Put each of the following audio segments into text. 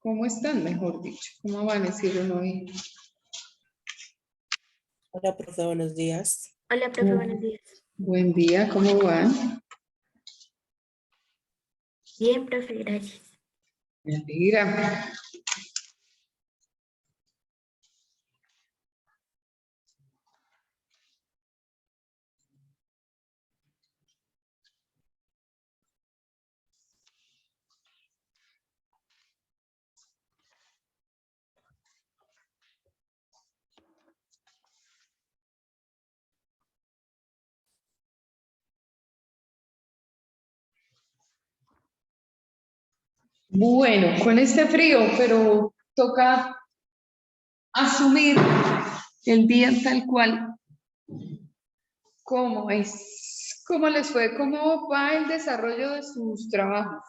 ¿Cómo están, mejor dicho? ¿Cómo amanecieron hoy? Hola, profe, buenos días. Hola, profe, buenos días. Buen día, ¿cómo van? Bien, profe, gracias. Me alegra. Bueno, con este frío, pero toca asumir el día tal cual. ¿Cómo es? ¿Cómo les fue? ¿Cómo va el desarrollo de sus trabajos?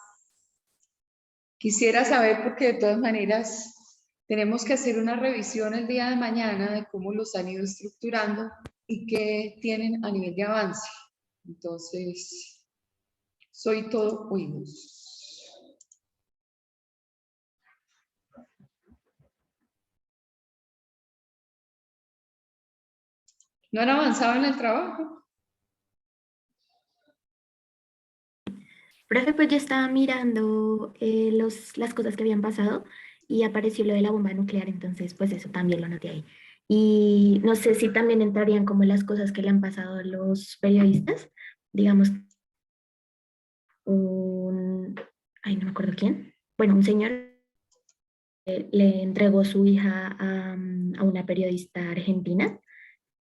Quisiera saber porque de todas maneras tenemos que hacer una revisión el día de mañana de cómo los han ido estructurando y qué tienen a nivel de avance. Entonces, soy todo oídos. ¿No han avanzado en el trabajo? Profe, pues yo estaba mirando las cosas que habían pasado y apareció lo de la bomba nuclear, entonces pues eso también lo noté ahí. Y no sé si también entrarían como las cosas que le han pasado a los periodistas, digamos, ay, no me acuerdo quién, bueno, un señor le entregó su hija a una periodista argentina,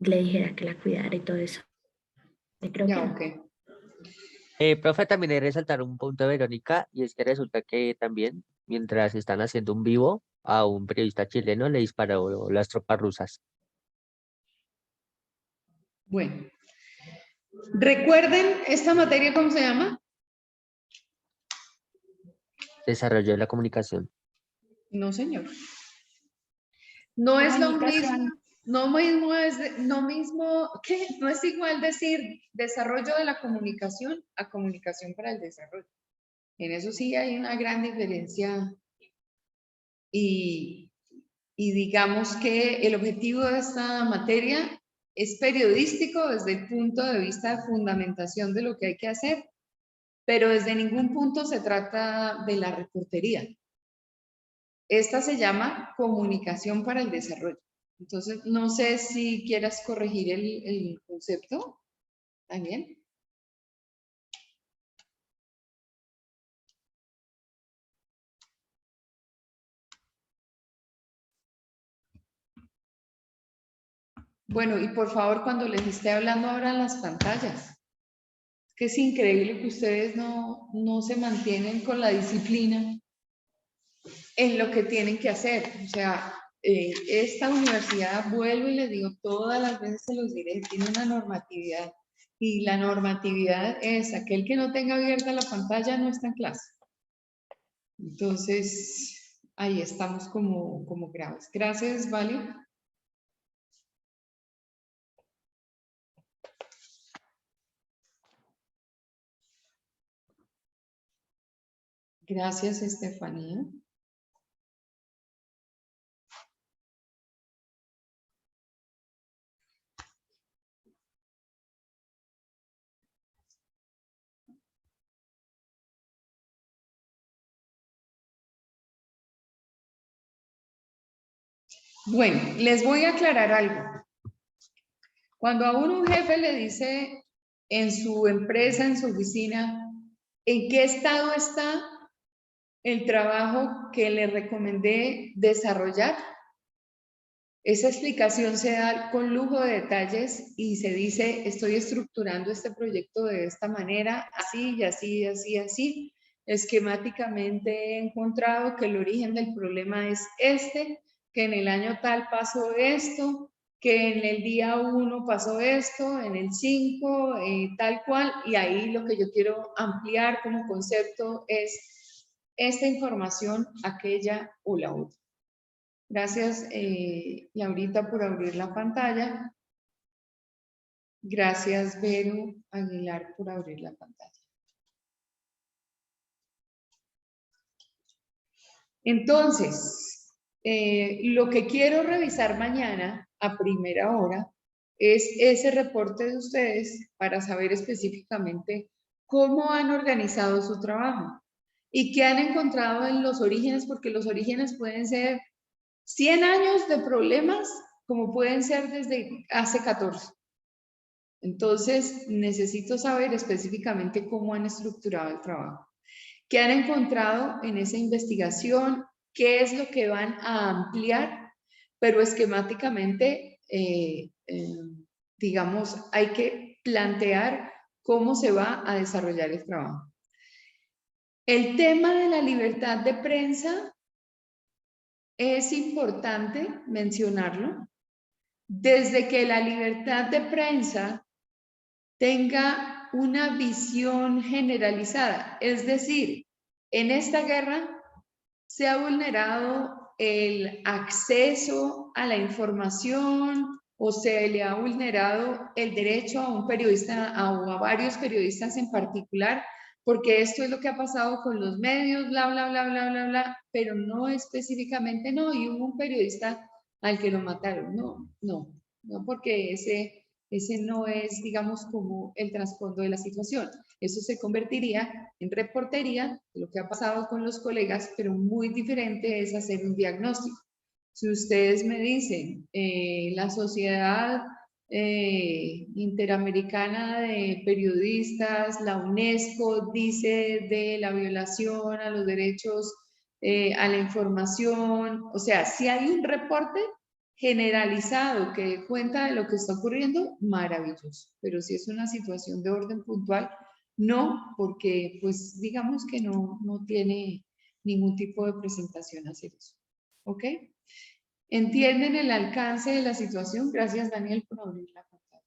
le dijera que la cuidara y todo eso. Y creo que Ya, no. ok. Profe, también hay que resaltar un punto de Verónica, y es que resulta que también, mientras están haciendo un vivo, a un periodista chileno le disparó las tropas rusas. Bueno, recuerden esta materia, ¿cómo se llama? Desarrollo de la comunicación. No, señor. No es lo mismo, ¿qué? No es igual decir desarrollo de la comunicación a comunicación para el desarrollo. En eso sí hay una gran diferencia y digamos que el objetivo de esta materia es periodístico desde el punto de vista de fundamentación de lo que hay que hacer, pero desde ningún punto se trata de la reportería. Esta se llama comunicación para el desarrollo. Entonces, no sé si quieras corregir el concepto también. Bueno, y por favor, cuando les esté hablando ahora en las pantallas, que es increíble que ustedes no se mantienen con la disciplina en lo que tienen que hacer. O sea, esta universidad, vuelvo y les digo, todas las veces se los diré, tiene una normatividad. Y la normatividad es, aquel que no tenga abierta la pantalla no está en clase. Entonces, ahí estamos como graves. Gracias, Vale. Gracias, Estefanía. Bueno, les voy a aclarar algo. Cuando a uno un jefe le dice en su empresa, en su oficina, ¿en qué estado está el trabajo que le recomendé desarrollar? Esa explicación se da con lujo de detalles y se dice, estoy estructurando este proyecto de esta manera, así y así y así y así. Esquemáticamente he encontrado que el origen del problema es este, que en el año tal pasó esto, que en el día 1 pasó esto, en el 5, tal cual, y ahí lo que yo quiero ampliar como concepto es esta información, aquella o la otra. Gracias, Laurita, por abrir la pantalla. Gracias, Vero Aguilar, por abrir la pantalla. Entonces, lo que quiero revisar mañana a primera hora es ese reporte de ustedes para saber específicamente cómo han organizado su trabajo y qué han encontrado en los orígenes, porque los orígenes pueden ser 100 años de problemas, como pueden ser desde hace 14. Entonces, necesito saber específicamente cómo han estructurado el trabajo, qué han encontrado en esa investigación, qué es lo que van a ampliar, pero esquemáticamente, digamos, hay que plantear cómo se va a desarrollar el trabajo. El tema de la libertad de prensa es importante mencionarlo. Desde que la libertad de prensa tenga una visión generalizada, es decir, en esta guerra se ha vulnerado el acceso a la información o se le ha vulnerado el derecho a un periodista o a varios periodistas en particular, porque esto es lo que ha pasado con los medios, bla, bla, bla, bla, bla, bla, pero no específicamente, no, y hubo un periodista al que lo mataron, no, porque ese no es, digamos, como el trasfondo de la situación. Eso se convertiría en reportería de lo que ha pasado con los colegas, pero muy diferente es hacer un diagnóstico. Si ustedes me dicen, la Sociedad Interamericana de Periodistas, la UNESCO, dice de la violación a los derechos a la información, o sea, si hay un reporte generalizado que dé cuenta de lo que está ocurriendo, maravilloso. Pero si es una situación de orden puntual, no, porque pues digamos que no tiene ningún tipo de presentación hacer eso. ¿Ok? ¿Entienden el alcance de la situación? Gracias, Daniel, por abrir la pantalla.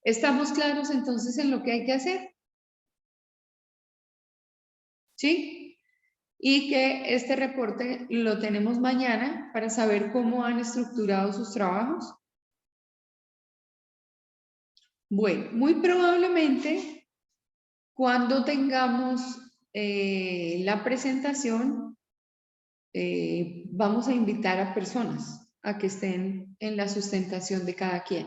¿Estamos claros entonces en lo que hay que hacer? ¿Sí? Y que este reporte lo tenemos mañana para saber cómo han estructurado sus trabajos. Bueno, muy probablemente cuando tengamos la presentación, vamos a invitar a personas a que estén en la sustentación de cada quien.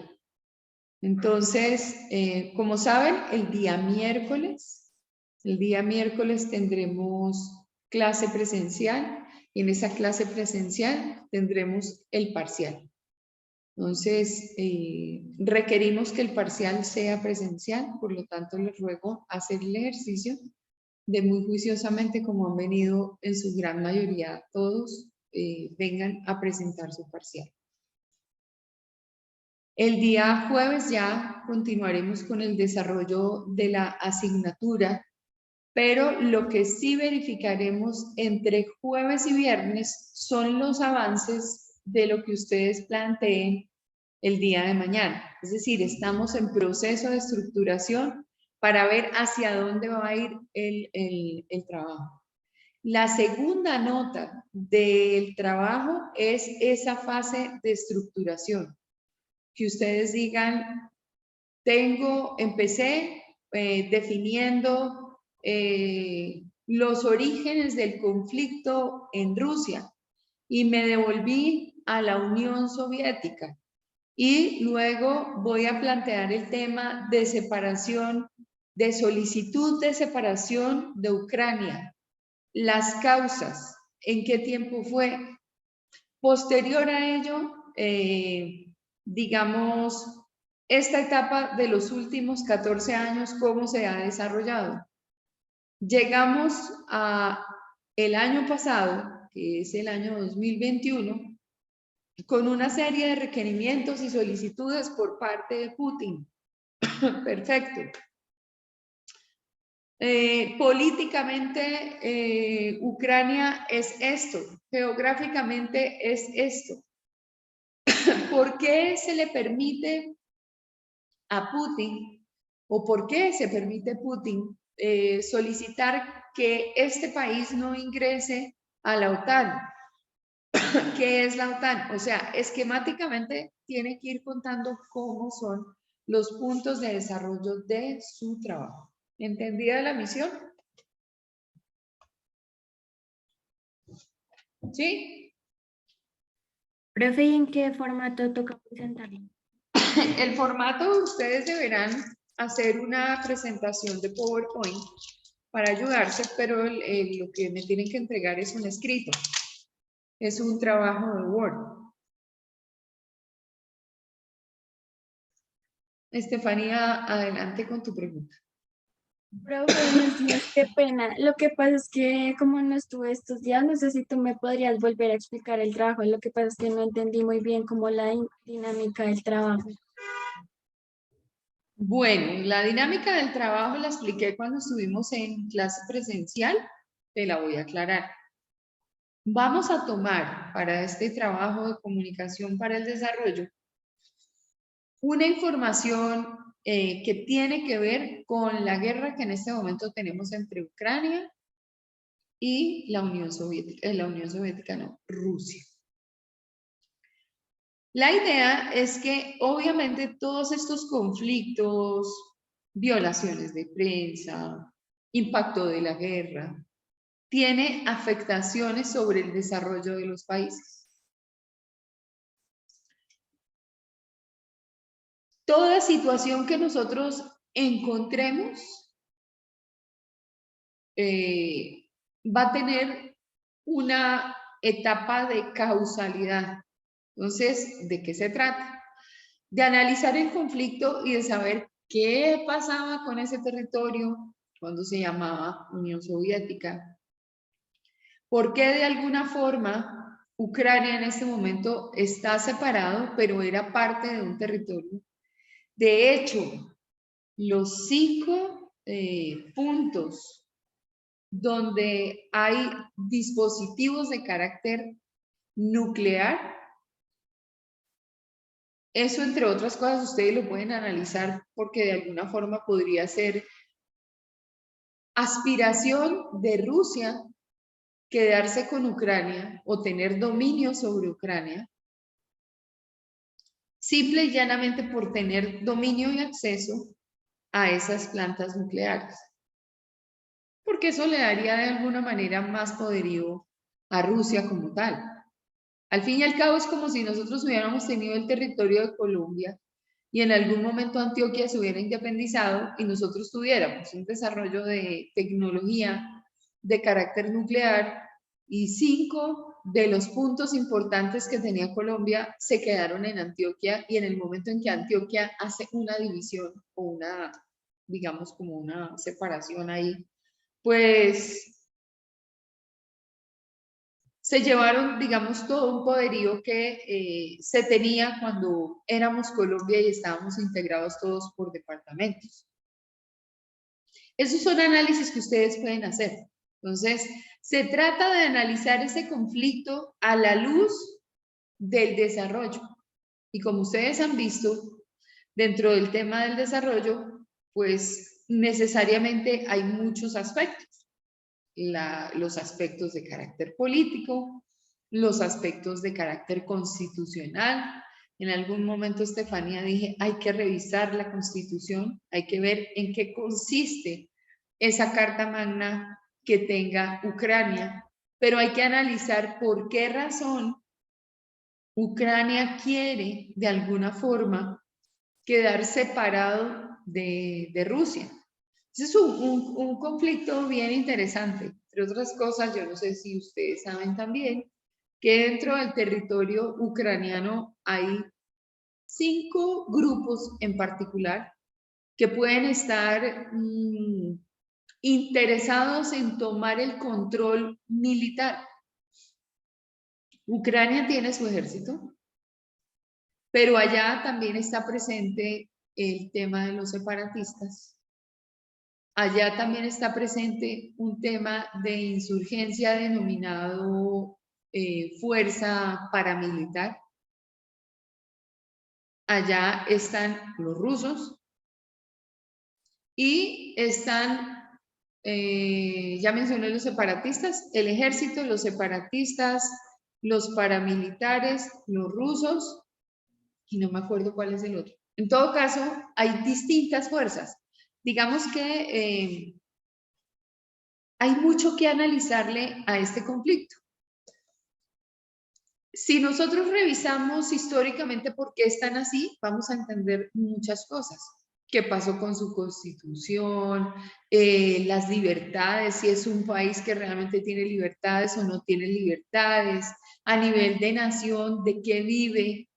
Entonces, como saben, el día miércoles tendremos clase presencial y en esa clase presencial tendremos el parcial. Entonces, requerimos que el parcial sea presencial, por lo tanto les ruego hacer el ejercicio de muy juiciosamente, como han venido en su gran mayoría todos, vengan a presentar su parcial. El día jueves ya continuaremos con el desarrollo de la asignatura, pero lo que sí verificaremos entre jueves y viernes son los avances de lo que ustedes planteen el día de mañana. Es decir, estamos en proceso de estructuración para ver hacia dónde va a ir el trabajo. La segunda nota del trabajo es esa fase de estructuración. Que ustedes digan, empecé definiendo los orígenes del conflicto en Rusia y me devolví a la Unión Soviética. Y luego voy a plantear el tema de separación, de solicitud de separación de Ucrania. Las causas, ¿en qué tiempo fue? Posterior a ello, digamos, esta etapa de los últimos 14 años, ¿cómo se ha desarrollado? Llegamos a el año pasado, que es el año 2021, con una serie de requerimientos y solicitudes por parte de Putin. Perfecto. Políticamente, Ucrania es esto, geográficamente es esto. ¿Por qué se le permite a Putin, o por qué se permite a Putin solicitar que este país no ingrese a la OTAN? ¿Qué es la OTAN? O sea, esquemáticamente tiene que ir contando cómo son los puntos de desarrollo de su trabajo. ¿Entendida la misión? ¿Sí? Profe, ¿y en qué formato toca presentarlo? El formato, ustedes deberán hacer una presentación de PowerPoint para ayudarse, pero lo que me tienen que entregar es un escrito. Es un trabajo de Word. Estefanía, adelante con tu pregunta. Profe, buenos días, qué pena. Lo que pasa es que como no estuve estos días, no sé si tú me podrías volver a explicar el trabajo. Lo que pasa es que no entendí muy bien como la dinámica del trabajo. Bueno, la dinámica del trabajo la expliqué cuando estuvimos en clase presencial. Te la voy a aclarar. Vamos a tomar para este trabajo de comunicación para el desarrollo una información que tiene que ver con la guerra que en este momento tenemos entre Ucrania y la Unión Soviética, no, Rusia. La idea es que obviamente todos estos conflictos, violaciones de prensa, impacto de la guerra, tiene afectaciones sobre el desarrollo de los países. Toda situación que nosotros encontremos va a tener una etapa de causalidad. Entonces, ¿de qué se trata? De analizar el conflicto y de saber qué pasaba con ese territorio cuando se llamaba Unión Soviética. ¿Por qué de alguna forma Ucrania en este momento está separado, pero era parte de un territorio? De hecho, los 5 puntos donde hay dispositivos de carácter nuclear, eso entre otras cosas ustedes lo pueden analizar porque de alguna forma podría ser aspiración de Rusia quedarse con Ucrania o tener dominio sobre Ucrania, simple y llanamente por tener dominio y acceso a esas plantas nucleares. Porque eso le daría de alguna manera más poderío a Rusia como tal. Al fin y al cabo es como si nosotros hubiéramos tenido el territorio de Colombia y en algún momento Antioquia se hubiera independizado y nosotros tuviéramos un desarrollo de tecnología de carácter nuclear y 5 de los puntos importantes que tenía Colombia se quedaron en Antioquia y en el momento en que Antioquia hace una división o una, digamos como una separación ahí, pues se llevaron, digamos, todo un poderío que se tenía cuando éramos Colombia y estábamos integrados todos por departamentos. Esos son análisis que ustedes pueden hacer. Entonces, se trata de analizar ese conflicto a la luz del desarrollo. Y como ustedes han visto, dentro del tema del desarrollo, pues necesariamente hay muchos aspectos. Los aspectos de carácter político, los aspectos de carácter constitucional. En algún momento, Estefanía, dije, hay que revisar la Constitución, hay que ver en qué consiste esa Carta Magna que tenga Ucrania, pero hay que analizar por qué razón Ucrania quiere, de alguna forma, quedar separado de Rusia. Es un conflicto bien interesante. Entre otras cosas, yo no sé si ustedes saben también que dentro del territorio ucraniano hay 5 grupos en particular que pueden estar interesados en tomar el control militar. Ucrania tiene su ejército, pero allá también está presente el tema de los separatistas. Allá también está presente un tema de insurgencia denominado fuerza paramilitar. Allá están los rusos y están, ya mencioné los separatistas, el ejército, los separatistas, los paramilitares, los rusos, y no me acuerdo cuál es el otro. En todo caso, hay distintas fuerzas. Digamos que hay mucho que analizarle a este conflicto. Si nosotros revisamos históricamente por qué están así, vamos a entender muchas cosas. ¿Qué pasó con su constitución? Las libertades, si es un país que realmente tiene libertades o no tiene libertades, a nivel de nación, de qué vive,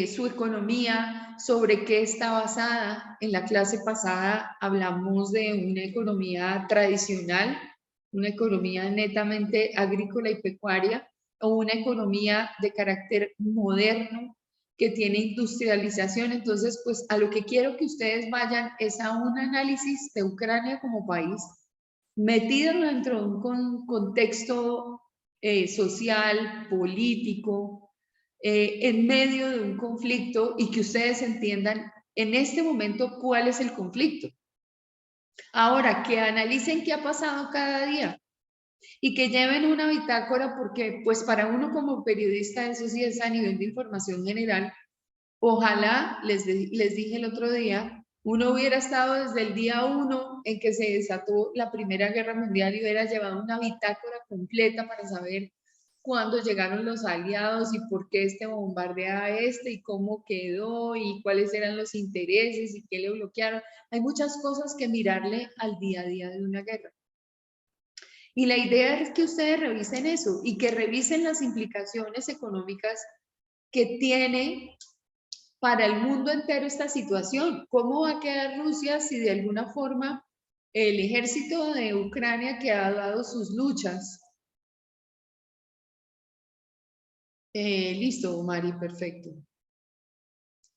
su economía, sobre qué está basada. En la clase pasada hablamos de una economía tradicional, una economía netamente agrícola y pecuaria, o una economía de carácter moderno que tiene industrialización. Entonces, pues a lo que quiero que ustedes vayan es a un análisis de Ucrania como país, metido dentro de un contexto social, político, en medio de un conflicto, y que ustedes entiendan en este momento cuál es el conflicto. Ahora, que analicen qué ha pasado cada día y que lleven una bitácora, porque pues para uno como periodista eso sí es a nivel de información general. Ojalá, les dije el otro día, uno hubiera estado desde el día 1 en que se desató la Primera Guerra Mundial y hubiera llevado una bitácora completa para saber cuándo llegaron los aliados y por qué este bombardea a este y cómo quedó y cuáles eran los intereses y qué le bloquearon. Hay muchas cosas que mirarle al día a día de una guerra. Y la idea es que ustedes revisen eso y que revisen las implicaciones económicas que tiene para el mundo entero esta situación. ¿Cómo va a quedar Rusia si de alguna forma el ejército de Ucrania, que ha dado sus luchas? Listo, Mari, perfecto.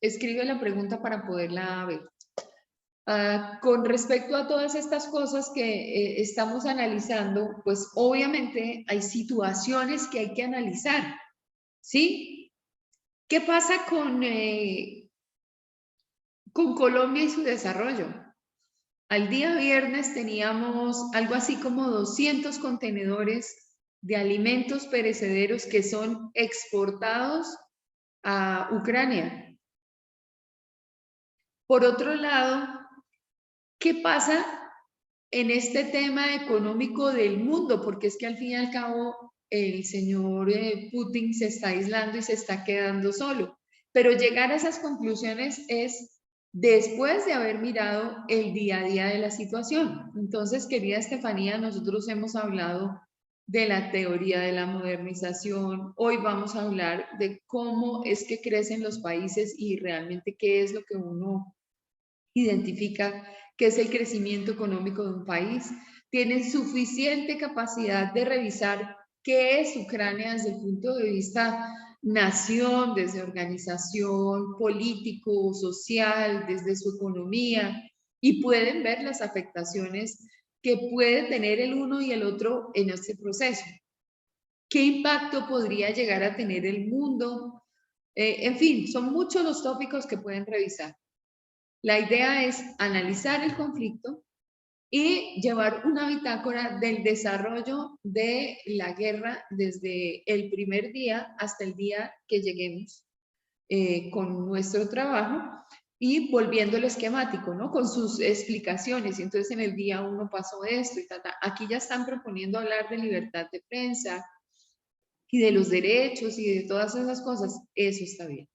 Escribe la pregunta para poderla ver. Con respecto a todas estas cosas que estamos analizando, pues obviamente hay situaciones que hay que analizar, ¿sí? ¿Qué pasa con Colombia y su desarrollo? Al día viernes teníamos algo así como 200 contenedores de alimentos perecederos que son exportados a Ucrania. Por otro lado, ¿qué pasa en este tema económico del mundo? Porque es que al fin y al cabo el señor Putin se está aislando y se está quedando solo. Pero llegar a esas conclusiones es después de haber mirado el día a día de la situación. Entonces, querida Estefanía, nosotros hemos hablado de la teoría de la modernización. Hoy vamos a hablar de cómo es que crecen los países y realmente qué es lo que uno identifica que es el crecimiento económico de un país. Tienen suficiente capacidad de revisar qué es Ucrania desde el punto de vista nación, desde organización, político, social, desde su economía, y pueden ver las afectaciones que puede tener el uno y el otro en este proceso. ¿Qué impacto podría llegar a tener el mundo? En fin, son muchos los tópicos que pueden revisar. La idea es analizar el conflicto y llevar una bitácora del desarrollo de la guerra desde el primer día hasta el día que lleguemos con nuestro trabajo, y volviendo el esquemático, ¿no? Con sus explicaciones. Y entonces en el día 1 pasó esto y tal. Aquí ya están proponiendo hablar de libertad de prensa y de los derechos y de todas esas cosas. Eso está bien.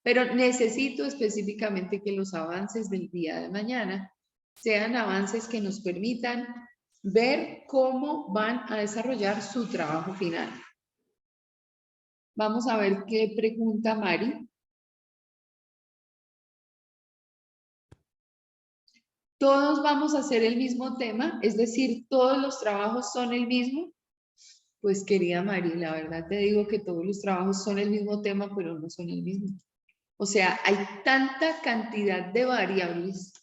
Pero necesito específicamente que los avances del día de mañana sean avances que nos permitan ver cómo van a desarrollar su trabajo final. Vamos a ver qué pregunta Mari. ¿Todos vamos a hacer el mismo tema? Es decir, ¿todos los trabajos son el mismo? Pues querida Mari, la verdad te digo que todos los trabajos son el mismo tema, pero no son el mismo. O sea, hay tanta cantidad de variables,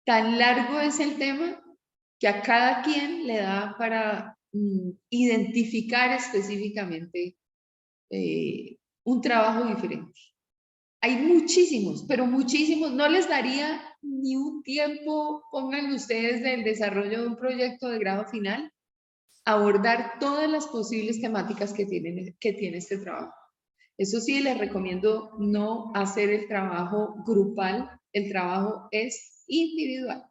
tan largo es el tema, que a cada quien le da para identificar específicamente un trabajo diferente. Hay muchísimos, pero muchísimos. No les daría ni un tiempo, pónganle ustedes, del desarrollo de un proyecto de grado final, abordar todas las posibles temáticas que tiene este trabajo. Eso sí, les recomiendo no hacer el trabajo grupal, el trabajo es individual,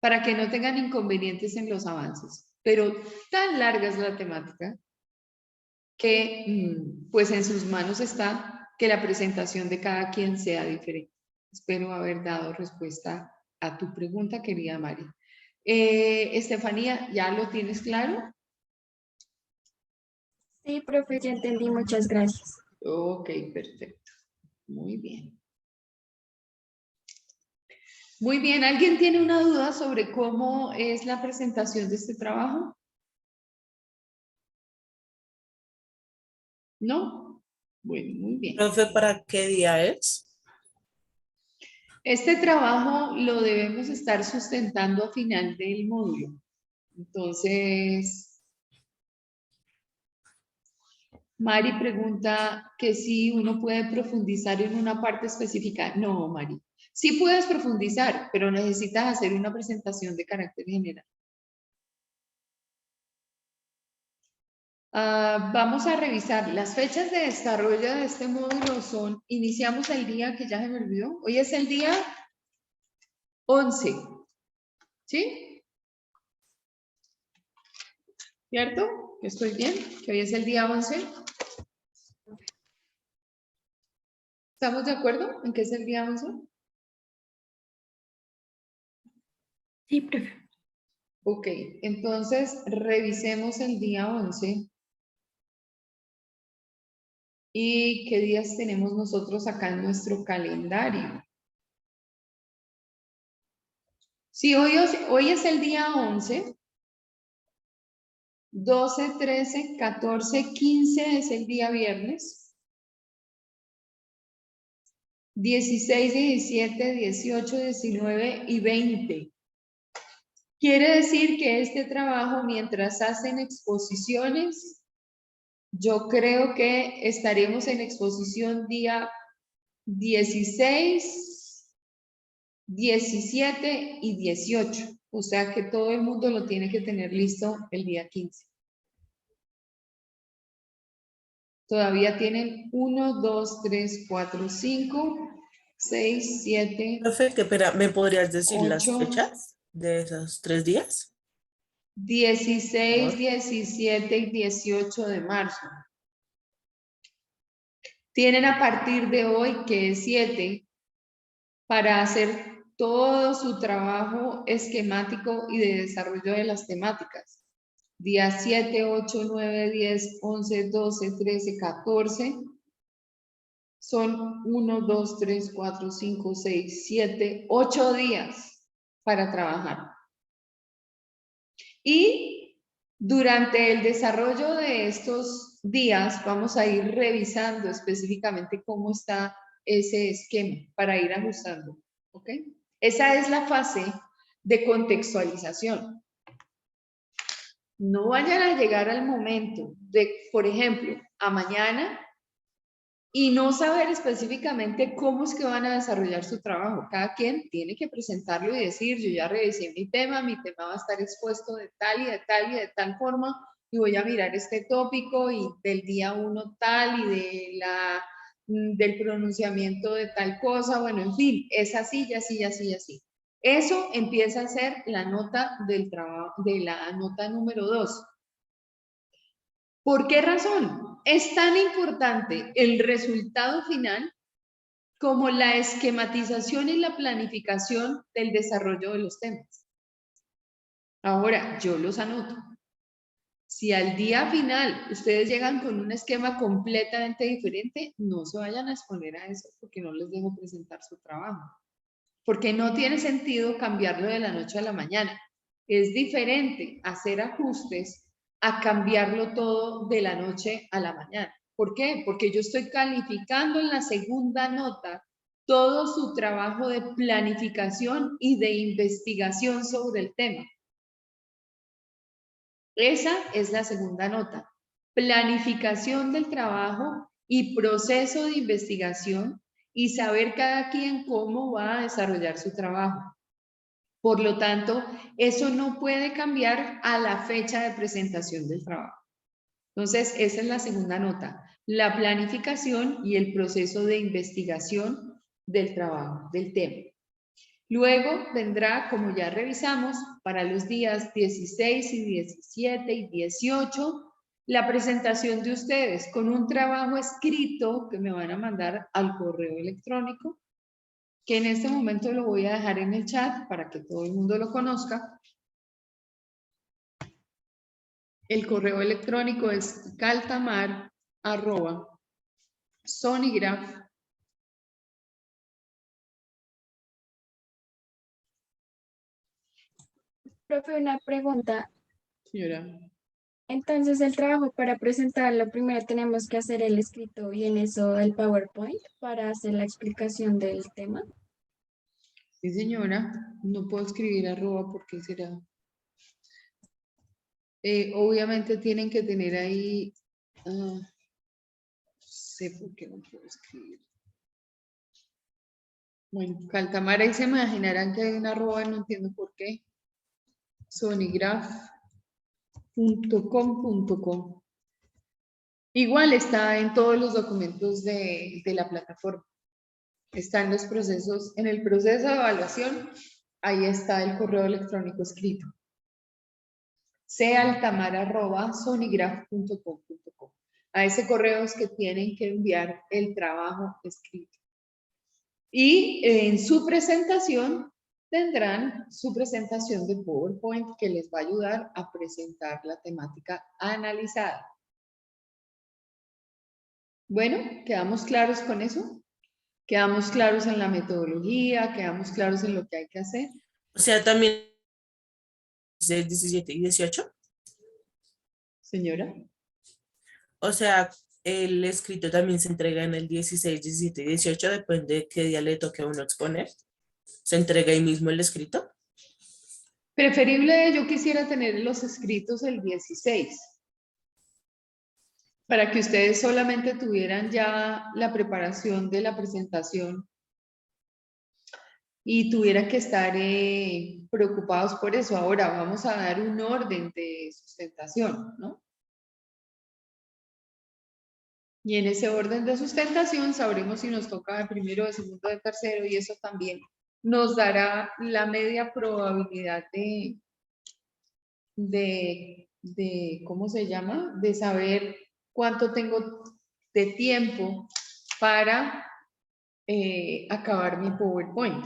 para que no tengan inconvenientes en los avances. Pero tan larga es la temática que pues en sus manos está que la presentación de cada quien sea diferente. Espero haber dado respuesta a tu pregunta, querida Mari. Estefanía, ¿ya lo tienes claro? Sí, profe, ya entendí, muchas gracias. Ok, perfecto. Muy bien. Muy bien, ¿alguien tiene una duda sobre cómo es la presentación de este trabajo? ¿No? Bueno, muy bien. Profe, ¿para qué día es? Este trabajo lo debemos estar sustentando a final del módulo. Entonces, Mari pregunta que si uno puede profundizar en una parte específica. No, Mari. Sí puedes profundizar, pero necesitas hacer una presentación de carácter general. Vamos a revisar. Las fechas de desarrollo de este módulo son, iniciamos el día que ya se me olvidó. Hoy es el día 11. ¿Sí? ¿Cierto? ¿Que estoy bien? ¿Que hoy es el día 11? ¿Estamos de acuerdo en que es el día 11? Sí, profe. Ok, entonces revisemos el día 11. ¿Y qué días tenemos nosotros acá en nuestro calendario? Sí, hoy es el día 11. 12, 13, 14, 15 es el día viernes. 16, 17, 18, 19 y 20. Quiere decir que este trabajo, mientras hacen exposiciones, yo creo que estaremos en exposición día 16, 17 y 18. O sea que todo el mundo lo tiene que tener listo el día 15. Todavía tienen 1, 2, 3, 4, 5, 6, 7, Profe, ¿qué pena? ¿Me podrías decir las 8, fechas de esos 3 días? 16, Por 17 y 18 de marzo. Tienen a partir de hoy, que es 7, para hacer todo su trabajo esquemático y de desarrollo de las temáticas. Días 7, 8, 9, 10, 11, 12, 13, 14. Son 1, 2, 3, 4, 5, 6, 7, 8 días para trabajar. Y durante el desarrollo de estos días vamos a ir revisando específicamente cómo está ese esquema para ir ajustando. ¿Ok? Esa es la fase de contextualización. No vayan a llegar al momento de, por ejemplo, a mañana y no saber específicamente cómo es que van a desarrollar su trabajo. Cada quien tiene que presentarlo y decir, yo ya revisé mi tema va a estar expuesto de tal y de tal y de tal forma, y voy a mirar este tópico y del día 1 tal y del pronunciamiento de tal cosa, bueno, en fin, es así, y así, y así, y así. Eso empieza a ser la nota del trabajo, de la nota número 2. ¿Por qué razón? Es tan importante el resultado final como la esquematización y la planificación del desarrollo de los temas. Ahora, yo los anoto. Si al día final ustedes llegan con un esquema completamente diferente, no se vayan a exponer a eso porque no les dejo presentar su trabajo. Porque no tiene sentido cambiarlo de la noche a la mañana. Es diferente hacer ajustes a cambiarlo todo de la noche a la mañana. ¿Por qué? Porque yo estoy calificando en la segunda nota todo su trabajo de planificación y de investigación sobre el tema. Esa es la segunda nota. Planificación del trabajo y proceso de investigación y saber cada quien cómo va a desarrollar su trabajo. Por lo tanto, eso no puede cambiar a la fecha de presentación del trabajo. Entonces, esa es la segunda nota. la planificación y el proceso de investigación del trabajo, del tema. Luego vendrá, como ya revisamos, para los días 16 y 17 y 18, la presentación de ustedes con un trabajo escrito que me van a mandar al correo electrónico, que en este momento lo voy a dejar en el chat para que todo el mundo lo conozca. El correo electrónico es caltamar@sonygraph. Profe, una pregunta. Señora. Entonces, el trabajo para presentarlo, primero tenemos que hacer el escrito y en eso el PowerPoint para hacer la explicación del tema. Sí, señora. No puedo escribir arroba porque será. Obviamente tienen que tener ahí. No sé por qué no puedo escribir. Bueno, Caltamar, ahí se imaginarán que hay una arroba, no entiendo por qué. sonygraph.com.co. Igual está en todos los documentos de la plataforma. Está en los procesos, en el proceso de evaluación, ahí está el correo electrónico escrito. caltamar@sonygraph.com.co. A ese correo es que tienen que enviar el trabajo escrito. Y en su presentación tendrán su presentación de PowerPoint que les va a ayudar a presentar la temática analizada. Bueno, ¿quedamos claros con eso? ¿Quedamos claros en la metodología? ¿Quedamos claros en lo que hay que hacer? O sea, también de 17 y 18. Señora. O sea, el escrito también se entrega en el 16, 17 y 18, depende de qué día le toque a uno exponer. ¿Se entrega ahí mismo el escrito? Preferible, yo quisiera tener los escritos el 16, para que ustedes solamente tuvieran ya la preparación de la presentación y tuvieran que estar preocupados por eso. Ahora vamos a dar un orden de sustentación, ¿no? Y en ese orden de sustentación sabremos si nos toca de primero, de segundo, de tercero, y eso también nos dará la media probabilidad de ¿cómo se llama? De saber cuánto tengo de tiempo para acabar mi PowerPoint.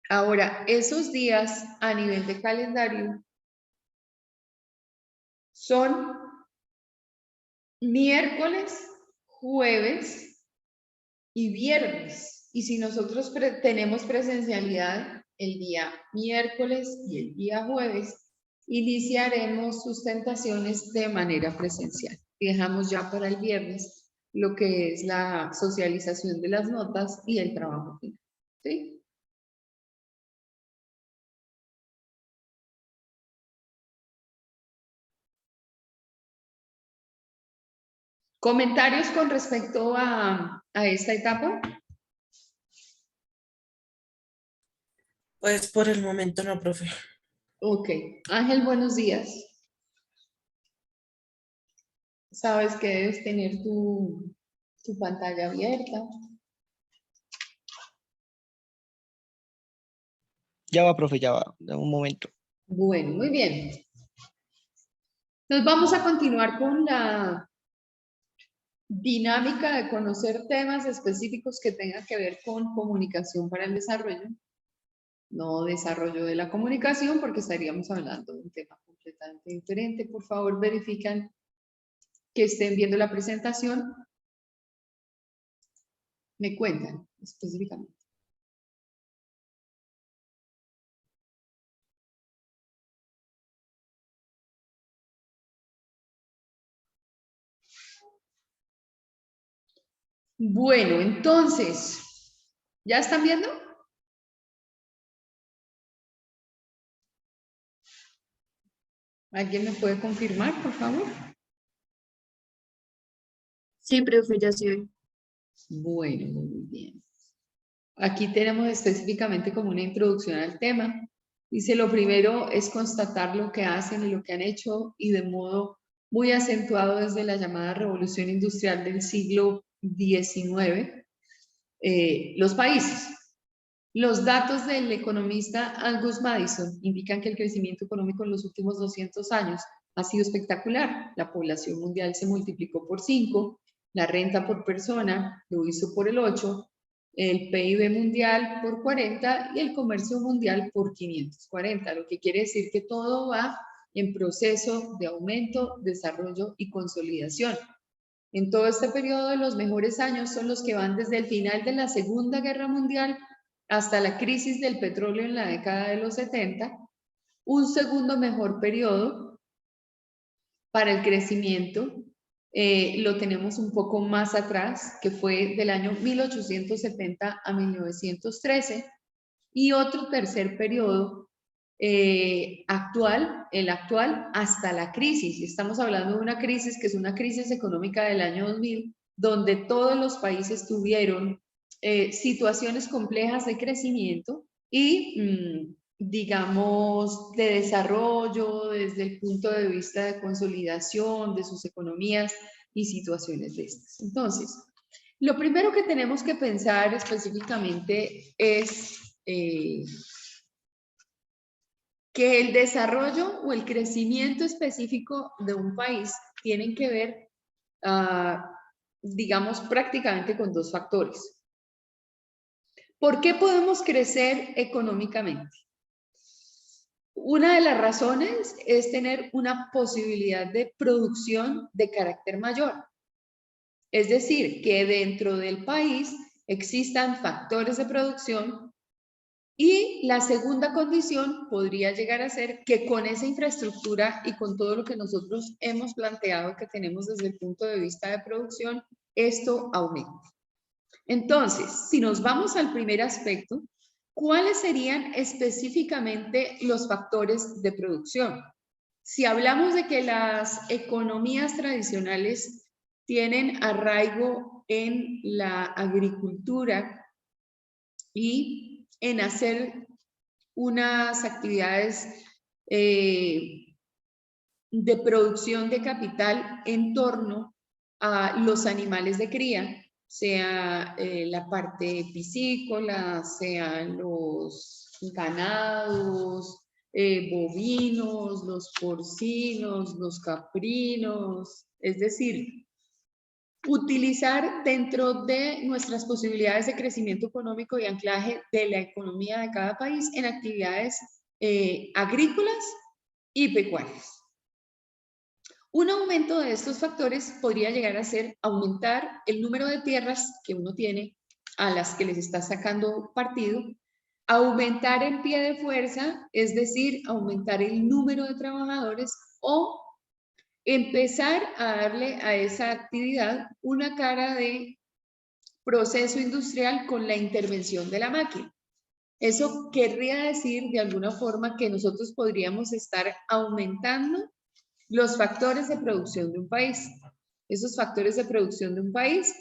Ahora, esos días a nivel de calendario son miércoles, jueves y viernes. Y si nosotros tenemos presencialidad el día miércoles y el día jueves, iniciaremos sustentaciones de manera presencial. Y dejamos ya para el viernes lo que es la socialización de las notas y el trabajo final. ¿Sí? ¿Comentarios con respecto a esta etapa? Pues por el momento no, profe. Ok. Ángel, buenos días. Sabes que debes tener tu pantalla abierta. Ya va, profe, ya va. Dame un momento. Bueno, muy bien. Nos vamos a continuar con la dinámica de conocer temas específicos que tengan que ver con comunicación para el desarrollo. No desarrollo de la comunicación, porque estaríamos hablando de un tema completamente diferente. Por favor, verifican que estén viendo la presentación. Me cuentan específicamente. Bueno, entonces, ¿ya están viendo? ¿Alguien me puede confirmar, por favor? Sí, profe, ya sí. Bueno, muy bien. Aquí tenemos específicamente como una introducción al tema. Dice, lo primero es constatar lo que hacen y lo que han hecho y de modo muy acentuado desde la llamada revolución industrial del siglo XIX, los países. Los datos del economista Angus Madison indican que el crecimiento económico en los últimos 200 años ha sido espectacular. La población mundial se multiplicó por 5, la renta por persona lo hizo por el 8, el PIB mundial por 40 y el comercio mundial por 540, lo que quiere decir que todo va en proceso de aumento, desarrollo y consolidación. En todo este periodo, los mejores años son los que van desde el final de la Segunda Guerra Mundial hasta la crisis del petróleo en la década de los 70. Un segundo mejor periodo para el crecimiento lo tenemos un poco más atrás, que fue del año 1870 a 1913, y otro tercer periodo el actual hasta la crisis. Estamos hablando de una crisis que es una crisis económica del año 2000, donde todos los países tuvieron situaciones complejas de crecimiento y, digamos, de desarrollo desde el punto de vista de consolidación de sus economías y situaciones de estas. Entonces, lo primero que tenemos que pensar específicamente es que el desarrollo o el crecimiento específico de un país tienen que ver, digamos, prácticamente con dos factores. ¿Por qué podemos crecer económicamente? Una de las razones es tener una posibilidad de producción de carácter mayor. Es decir, que dentro del país existan factores de producción. Y la segunda condición podría llegar a ser que con esa infraestructura y con todo lo que nosotros hemos planteado que tenemos desde el punto de vista de producción, esto aumente. Entonces, si nos vamos al primer aspecto, ¿cuáles serían específicamente los factores de producción? Si hablamos de que las economías tradicionales tienen arraigo en la agricultura y en hacer unas actividades de producción de capital en torno a los animales de cría, sea la parte piscícola, sean los ganados, bovinos, los porcinos, los caprinos, es decir, utilizar dentro de nuestras posibilidades de crecimiento económico y anclaje de la economía de cada país en actividades agrícolas y pecuarias. Un aumento de estos factores podría llegar a ser aumentar el número de tierras que uno tiene a las que les está sacando partido, aumentar el pie de fuerza, es decir, aumentar el número de trabajadores o empezar a darle a esa actividad una cara de proceso industrial con la intervención de la máquina. Eso querría decir de alguna forma que nosotros podríamos estar aumentando los factores de producción de un país. Esos factores de producción de un país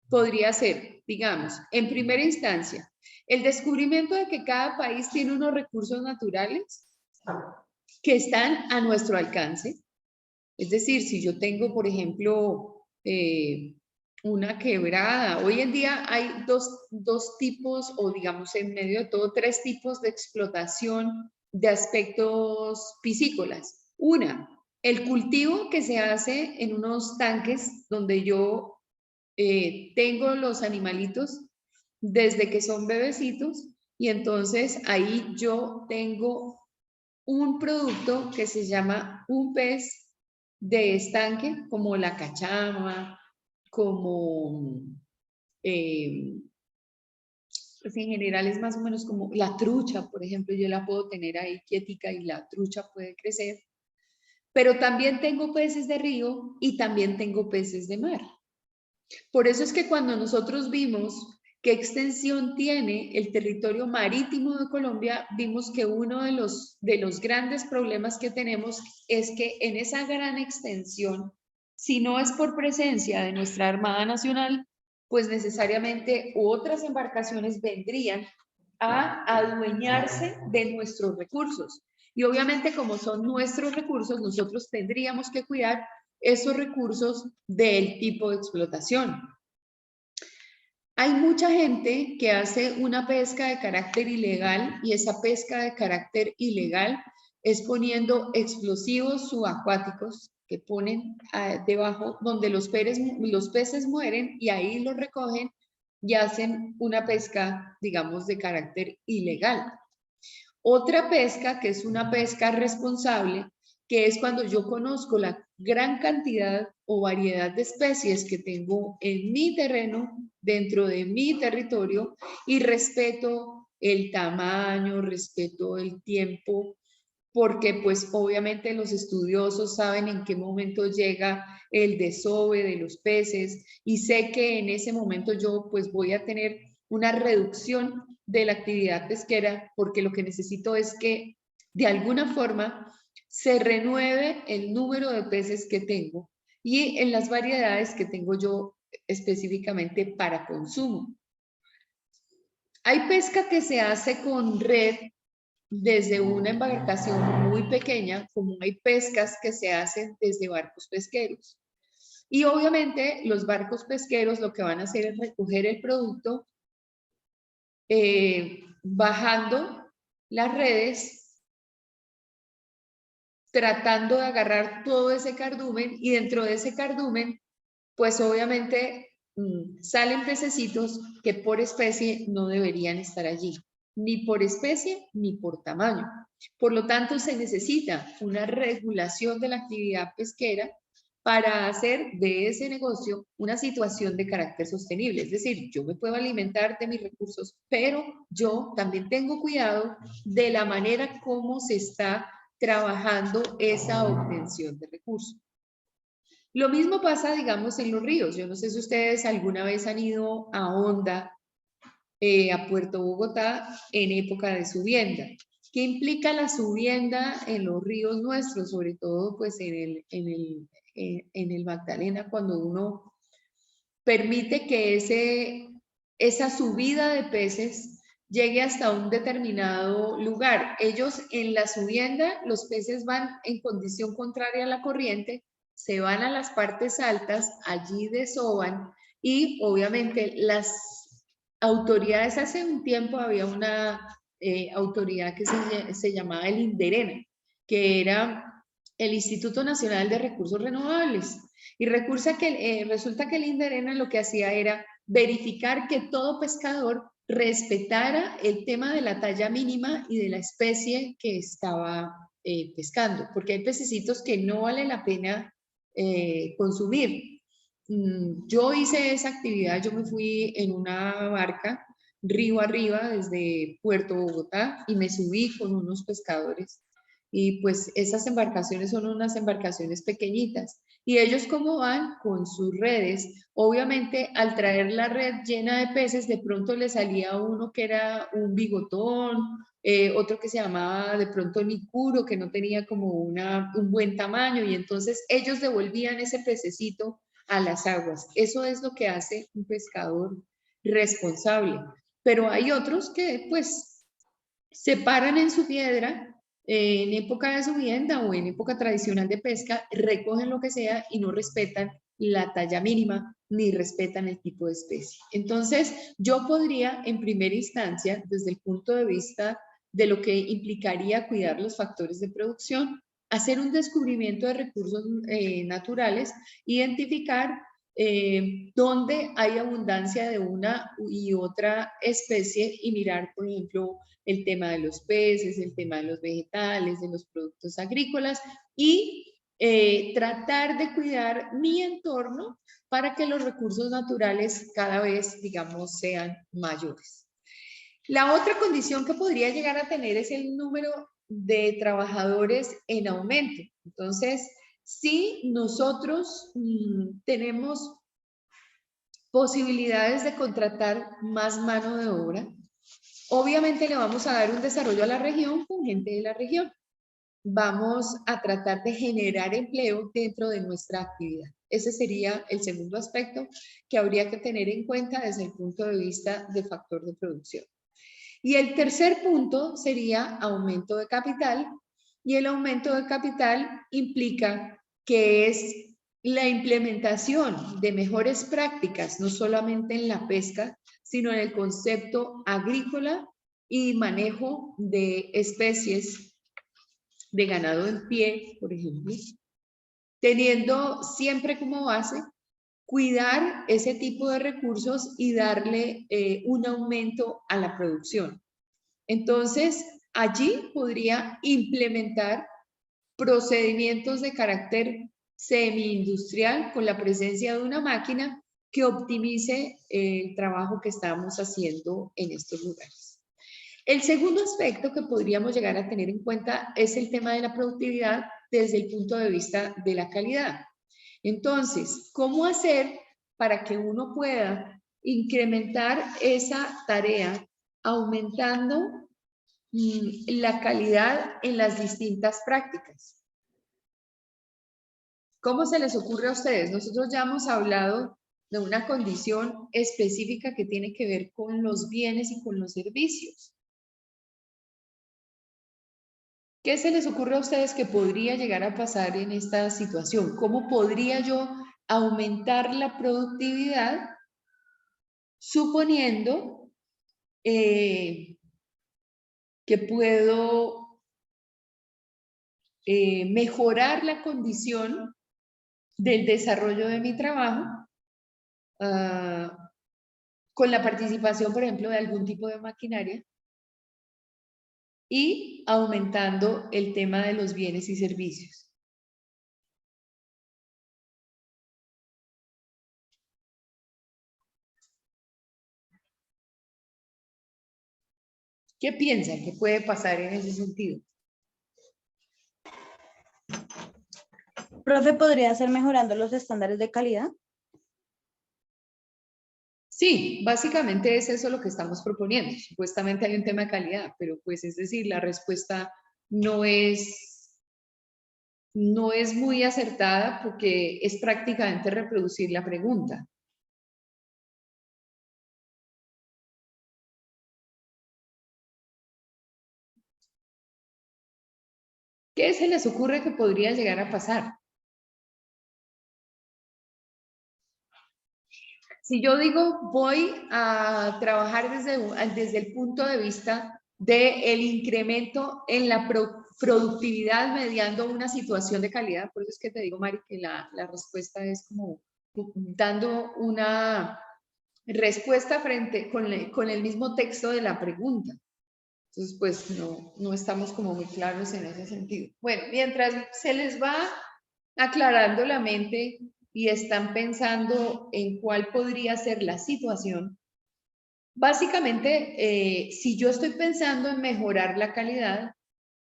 podría ser, digamos, en primera instancia, el descubrimiento de que cada país tiene unos recursos naturales que están a nuestro alcance. Es decir, si yo tengo, por ejemplo, una quebrada, hoy en día hay dos tipos, o digamos en medio de todo, 3 tipos de explotación de aspectos piscícolas. Una, el cultivo que se hace en unos tanques donde yo tengo los animalitos desde que son bebecitos y entonces ahí yo tengo un producto que se llama un pez de estanque, como la cachama, como, pues en general es más o menos como la trucha, por ejemplo, yo la puedo tener ahí quietica y la trucha puede crecer, pero también tengo peces de río y también tengo peces de mar. Por eso es que cuando nosotros vimos qué extensión tiene el territorio marítimo de Colombia, vimos que uno de los grandes problemas que tenemos es que en esa gran extensión, si no es por presencia de nuestra Armada Nacional, pues necesariamente otras embarcaciones vendrían a adueñarse de nuestros recursos. Y obviamente como son nuestros recursos, nosotros tendríamos que cuidar esos recursos del tipo de explotación. Hay mucha gente que hace una pesca de carácter ilegal y esa pesca de carácter ilegal es poniendo explosivos subacuáticos que ponen debajo donde los peces mueren y ahí los recogen y hacen una pesca, digamos, de carácter ilegal. Otra pesca, que es una pesca responsable, que es cuando yo conozco la gran cantidad o variedad de especies que tengo en mi terreno, dentro de mi territorio, y respeto el tamaño, respeto el tiempo, porque pues obviamente los estudiosos saben en qué momento llega el desove de los peces y sé que en ese momento yo pues voy a tener una reducción de la actividad pesquera porque lo que necesito es que de alguna forma se renueve el número de peces que tengo y en las variedades que tengo yo específicamente para consumo. Hay pesca que se hace con red desde una embarcación muy pequeña, como hay pescas que se hacen desde barcos pesqueros. Y obviamente los barcos pesqueros lo que van a hacer es recoger el producto bajando las redes, tratando de agarrar todo ese cardumen y dentro de ese cardumen, pues obviamente salen pececitos que por especie no deberían estar allí, ni por especie ni por tamaño. Por lo tanto, se necesita una regulación de la actividad pesquera para hacer de ese negocio una situación de carácter sostenible. Es decir, yo me puedo alimentar de mis recursos, pero yo también tengo cuidado de la manera como se está trabajando esa obtención de recursos. Lo mismo pasa, digamos, en los ríos. Yo no sé si ustedes alguna vez han ido a Honda, a Puerto Bogotá, en época de subienda. ¿Qué implica la subienda en los ríos nuestros? Sobre todo, pues, en el Magdalena, cuando uno permite que esa subida de peces llegue hasta un determinado lugar. Ellos en la subienda, los peces van en condición contraria a la corriente, se van a las partes altas, allí desovan y obviamente las autoridades, hace un tiempo había una autoridad que se llamaba el INDERENA, que era el Instituto Nacional de Recursos Renovables. Y resulta que el INDERENA lo que hacía era verificar que todo pescador respetara el tema de la talla mínima y de la especie que estaba pescando, porque hay pececitos que no vale la pena consumir. Yo hice esa actividad, yo me fui en una barca río arriba desde Puerto Bogotá y me subí con unos pescadores y pues esas embarcaciones son unas embarcaciones pequeñitas y ellos como van con sus redes, obviamente al traer la red llena de peces de pronto le salía uno que era un bigotón, otro que se llamaba de pronto nicuro que no tenía como un buen tamaño y entonces ellos devolvían ese pececito a las aguas. Eso es lo que hace un pescador responsable. Pero hay otros que pues se paran en su piedra en época de subienda o en época tradicional de pesca, recogen lo que sea y no respetan la talla mínima ni respetan el tipo de especie. Entonces, yo podría en primera instancia, desde el punto de vista de lo que implicaría cuidar los factores de producción, hacer un descubrimiento de recursos naturales, identificar dónde hay abundancia de una y otra especie y mirar, por ejemplo, el tema de los peces, el tema de los vegetales, de los productos agrícolas y tratar de cuidar mi entorno para que los recursos naturales cada vez, digamos, sean mayores. La otra condición que podría llegar a tener es el número de trabajadores en aumento. Entonces, si nosotros tenemos posibilidades de contratar más mano de obra, obviamente le vamos a dar un desarrollo a la región con gente de la región. Vamos a tratar de generar empleo dentro de nuestra actividad. Ese sería el segundo aspecto que habría que tener en cuenta desde el punto de vista de factor de producción. Y el tercer punto sería aumento de capital, y el aumento de capital implica que es la implementación de mejores prácticas, no solamente en la pesca, sino en el concepto agrícola y manejo de especies de ganado en pie, por ejemplo, teniendo siempre como base cuidar ese tipo de recursos y darle un aumento a la producción. Entonces, allí podría implementar procedimientos de carácter semi-industrial con la presencia de una máquina que optimice el trabajo que estamos haciendo en estos lugares. El segundo aspecto que podríamos llegar a tener en cuenta es el tema de la productividad desde el punto de vista de la calidad. Entonces, ¿cómo hacer para que uno pueda incrementar esa tarea aumentando la calidad en las distintas prácticas? ¿Cómo se les ocurre a ustedes? Nosotros ya hemos hablado de una condición específica que tiene que ver con los bienes y con los servicios. ¿Qué se les ocurre a ustedes que podría llegar a pasar en esta situación? ¿Cómo podría yo aumentar la productividad suponiendo que puedo mejorar la condición del desarrollo de mi trabajo con la participación, por ejemplo, de algún tipo de maquinaria y aumentando el tema de los bienes y servicios? ¿Qué piensan que puede pasar en ese sentido? Profe, ¿podría ser mejorando los estándares de calidad? Sí, básicamente es eso lo que estamos proponiendo. Supuestamente hay un tema de calidad, pero pues es decir, la respuesta no es muy acertada porque es prácticamente reproducir la pregunta. ¿Qué se les ocurre que podría llegar a pasar? Si yo digo voy a trabajar desde el punto de vista del incremento en la productividad mediando una situación de calidad, por eso es que te digo, Mari, que la respuesta es como dando una respuesta con el mismo texto de la pregunta. Entonces, pues no estamos como muy claros en ese sentido. Bueno, mientras se les va aclarando la mente y están pensando en cuál podría ser la situación, básicamente, si yo estoy pensando en mejorar la calidad,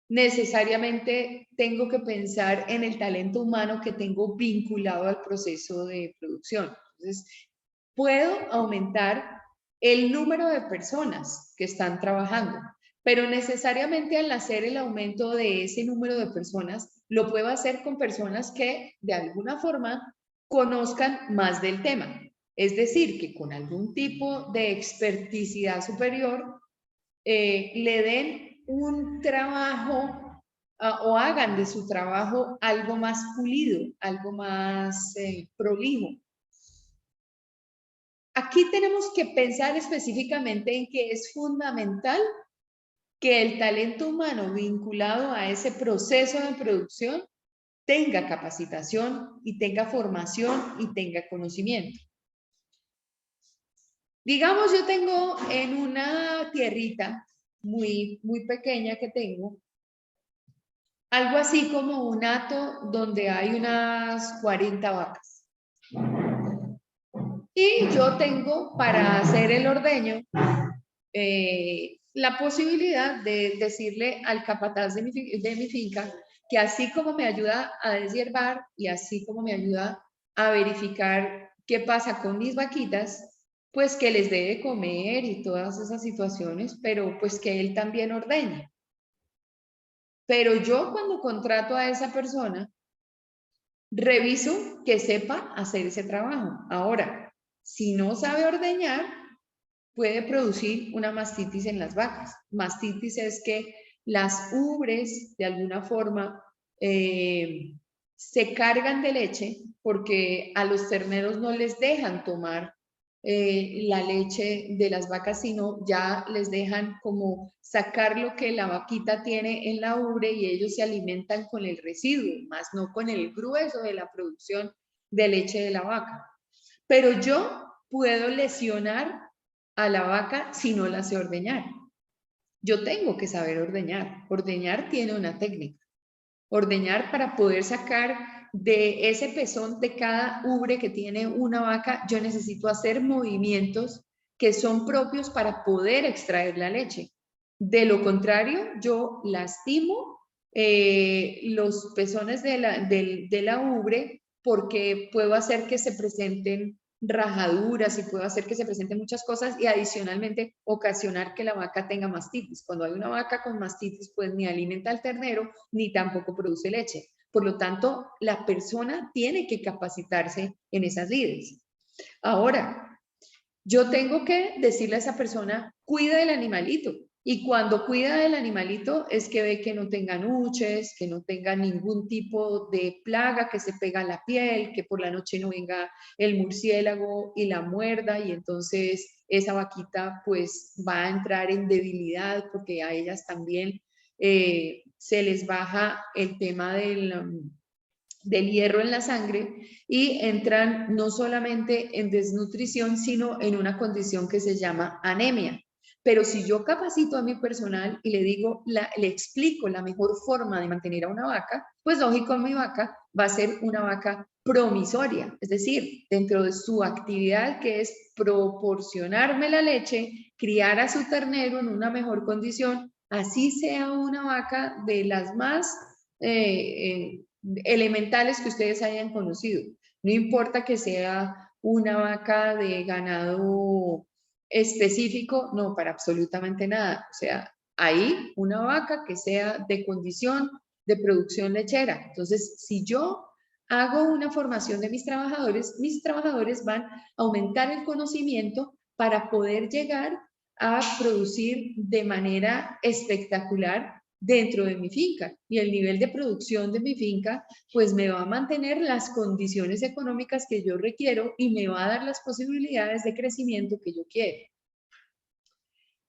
necesariamente tengo que pensar en el talento humano que tengo vinculado al proceso de producción. Entonces, puedo aumentar el número de personas que están trabajando, pero necesariamente al hacer el aumento de ese número de personas, lo puedo hacer con personas que de alguna forma conozcan más del tema. Es decir, que con algún tipo de experticidad superior le den un trabajo o hagan de su trabajo algo más pulido, algo más prolijo. Aquí tenemos que pensar específicamente en que es fundamental que el talento humano vinculado a ese proceso de producción tenga capacitación y tenga formación y tenga conocimiento. Digamos, yo tengo en una tierrita muy pequeña que tengo, algo así como un hato donde hay unas 40 vacas. Y yo tengo para hacer el ordeño la posibilidad de decirle al capataz de mi finca que así como me ayuda a deshiervar y así como me ayuda a verificar qué pasa con mis vaquitas, pues que les dé de comer y todas esas situaciones, pero pues que él también ordeñe. Pero yo cuando contrato a esa persona, reviso que sepa hacer ese trabajo. Ahora, si no sabe ordeñar, puede producir una mastitis en las vacas. Mastitis es que las ubres, de alguna forma, se cargan de leche porque a los terneros no les dejan tomar la leche de las vacas, sino ya les dejan como sacar lo que la vaquita tiene en la ubre y ellos se alimentan con el residuo, más no con el grueso de la producción de leche de la vaca. Pero yo puedo lesionar a la vaca si no la sé ordeñar. Yo tengo que saber ordeñar. Ordeñar tiene una técnica. Ordeñar para poder sacar de ese pezón de cada ubre que tiene una vaca, yo necesito hacer movimientos que son propios para poder extraer la leche. De lo contrario, yo lastimo los pezones de la ubre porque puedo hacer que se presenten rajaduras y puedo hacer que se presenten muchas cosas y adicionalmente ocasionar que la vaca tenga mastitis. Cuando hay una vaca con mastitis, pues ni alimenta al ternero ni tampoco produce leche. Por lo tanto, la persona tiene que capacitarse en esas lides. Ahora, yo tengo que decirle a esa persona, cuida del animalito. Y cuando cuida del animalito es que ve que no tenga nuches, que no tenga ningún tipo de plaga que se pega a la piel, que por la noche no venga el murciélago y la muerda y entonces esa vaquita pues va a entrar en debilidad porque a ellas también se les baja el tema del hierro en la sangre y entran no solamente en desnutrición, sino en una condición que se llama anemia. Pero si yo capacito a mi personal y le digo, le explico la mejor forma de mantener a una vaca, pues lógico, mi vaca va a ser una vaca promisoria, es decir, dentro de su actividad que es proporcionarme la leche, criar a su ternero en una mejor condición, así sea una vaca de las más elementales que ustedes hayan conocido. No importa que sea una vaca de ganado específico, no, para absolutamente nada. O sea, ahí una vaca que sea de condición de producción lechera. Entonces, si yo hago una formación de mis trabajadores van a aumentar el conocimiento para poder llegar a producir de manera espectacular dentro de mi finca y el nivel de producción de mi finca pues me va a mantener las condiciones económicas que yo requiero y me va a dar las posibilidades de crecimiento que yo quiero.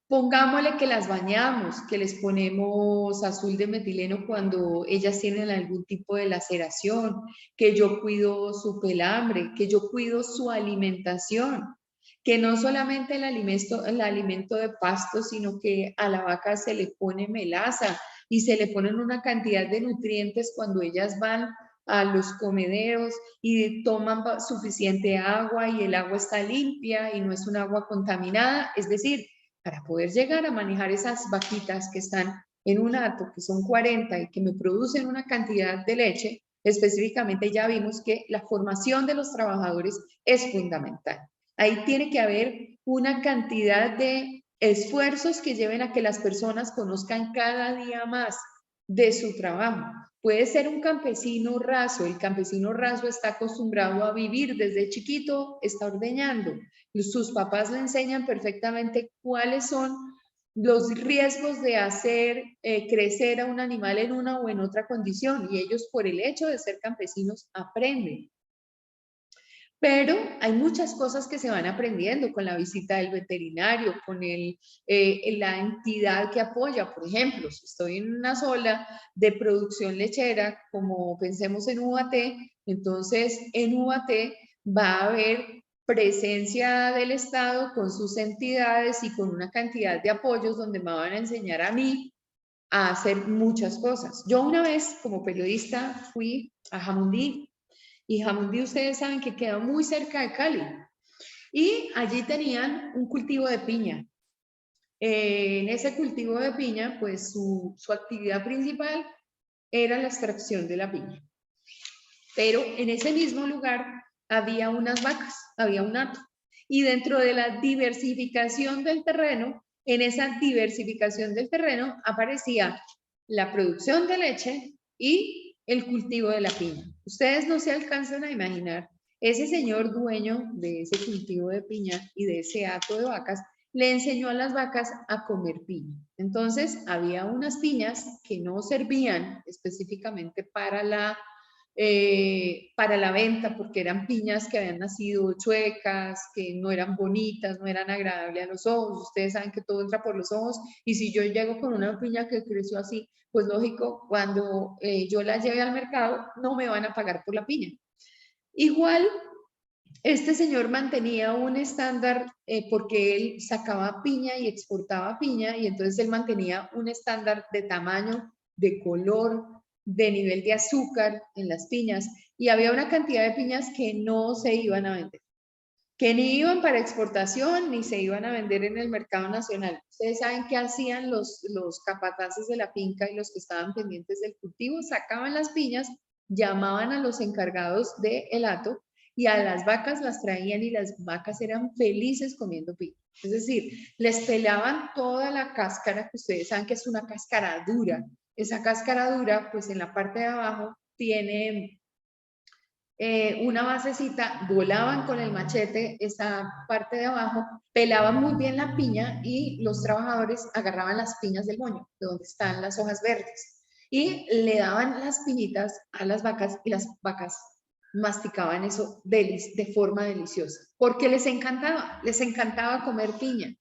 Pongámosle que las bañamos, que les ponemos azul de metileno cuando ellas tienen algún tipo de laceración, que yo cuido su pelambre, que yo cuido su alimentación, que no solamente el alimento de pasto, sino que a la vaca se le pone melaza y se le ponen una cantidad de nutrientes cuando ellas van a los comederos y toman suficiente agua y el agua está limpia y no es un agua contaminada. Es decir, para poder llegar a manejar esas vaquitas que están en un hato, que son 40 y que me producen una cantidad de leche, específicamente ya vimos que la formación de los trabajadores es fundamental. Ahí tiene que haber una cantidad de esfuerzos que lleven a que las personas conozcan cada día más de su trabajo. Puede ser un campesino raso, el campesino raso está acostumbrado a vivir desde chiquito, está ordeñando. Sus papás le enseñan perfectamente cuáles son los riesgos de hacer crecer a un animal en una o en otra condición y ellos por el hecho de ser campesinos aprenden. Pero hay muchas cosas que se van aprendiendo con la visita del veterinario, con la entidad que apoya. Por ejemplo, si estoy en una zona de producción lechera, como pensemos en UAT, entonces en UAT va a haber presencia del Estado con sus entidades y con una cantidad de apoyos donde me van a enseñar a mí a hacer muchas cosas. Yo una vez como periodista fui a Jamundí, y Jamundí ustedes saben que queda muy cerca de Cali. Y allí tenían un cultivo de piña. En ese cultivo de piña, pues su actividad principal era la extracción de la piña. Pero en ese mismo lugar había unas vacas, había un hato. Y dentro de la diversificación del terreno, en esa diversificación del terreno aparecía la producción de leche y el cultivo de la piña. Ustedes no se alcanzan a imaginar, ese señor dueño de ese cultivo de piña y de ese hato de vacas le enseñó a las vacas a comer piña. Entonces, había unas piñas que no servían específicamente para la venta, porque eran piñas que habían nacido chuecas, que no eran bonitas, no eran agradables a los ojos. Ustedes saben que todo entra por los ojos, y si yo llego con una piña que creció así, pues lógico, cuando yo la lleve al mercado, no me van a pagar por la piña. Igual, este señor mantenía un estándar porque él sacaba piña y exportaba piña, y entonces él mantenía un estándar de tamaño, de color, de nivel de azúcar en las piñas, y había una cantidad de piñas que no se iban a vender, que ni iban para exportación ni se iban a vender en el mercado nacional. Ustedes saben qué hacían los capataces de la finca y los que estaban pendientes del cultivo: sacaban las piñas, llamaban a los encargados del hato y a las vacas las traían, y las vacas eran felices comiendo piña. Es decir, les pelaban toda la cáscara, que ustedes saben que es una cáscara dura. Esa cáscara dura, pues en la parte de abajo tiene una basecita, volaban con el machete esa parte de abajo, pelaban muy bien la piña, y los trabajadores agarraban las piñas del moño, de donde están las hojas verdes, y le daban las piñitas a las vacas, y las vacas masticaban eso de forma deliciosa, porque les encantaba comer piña.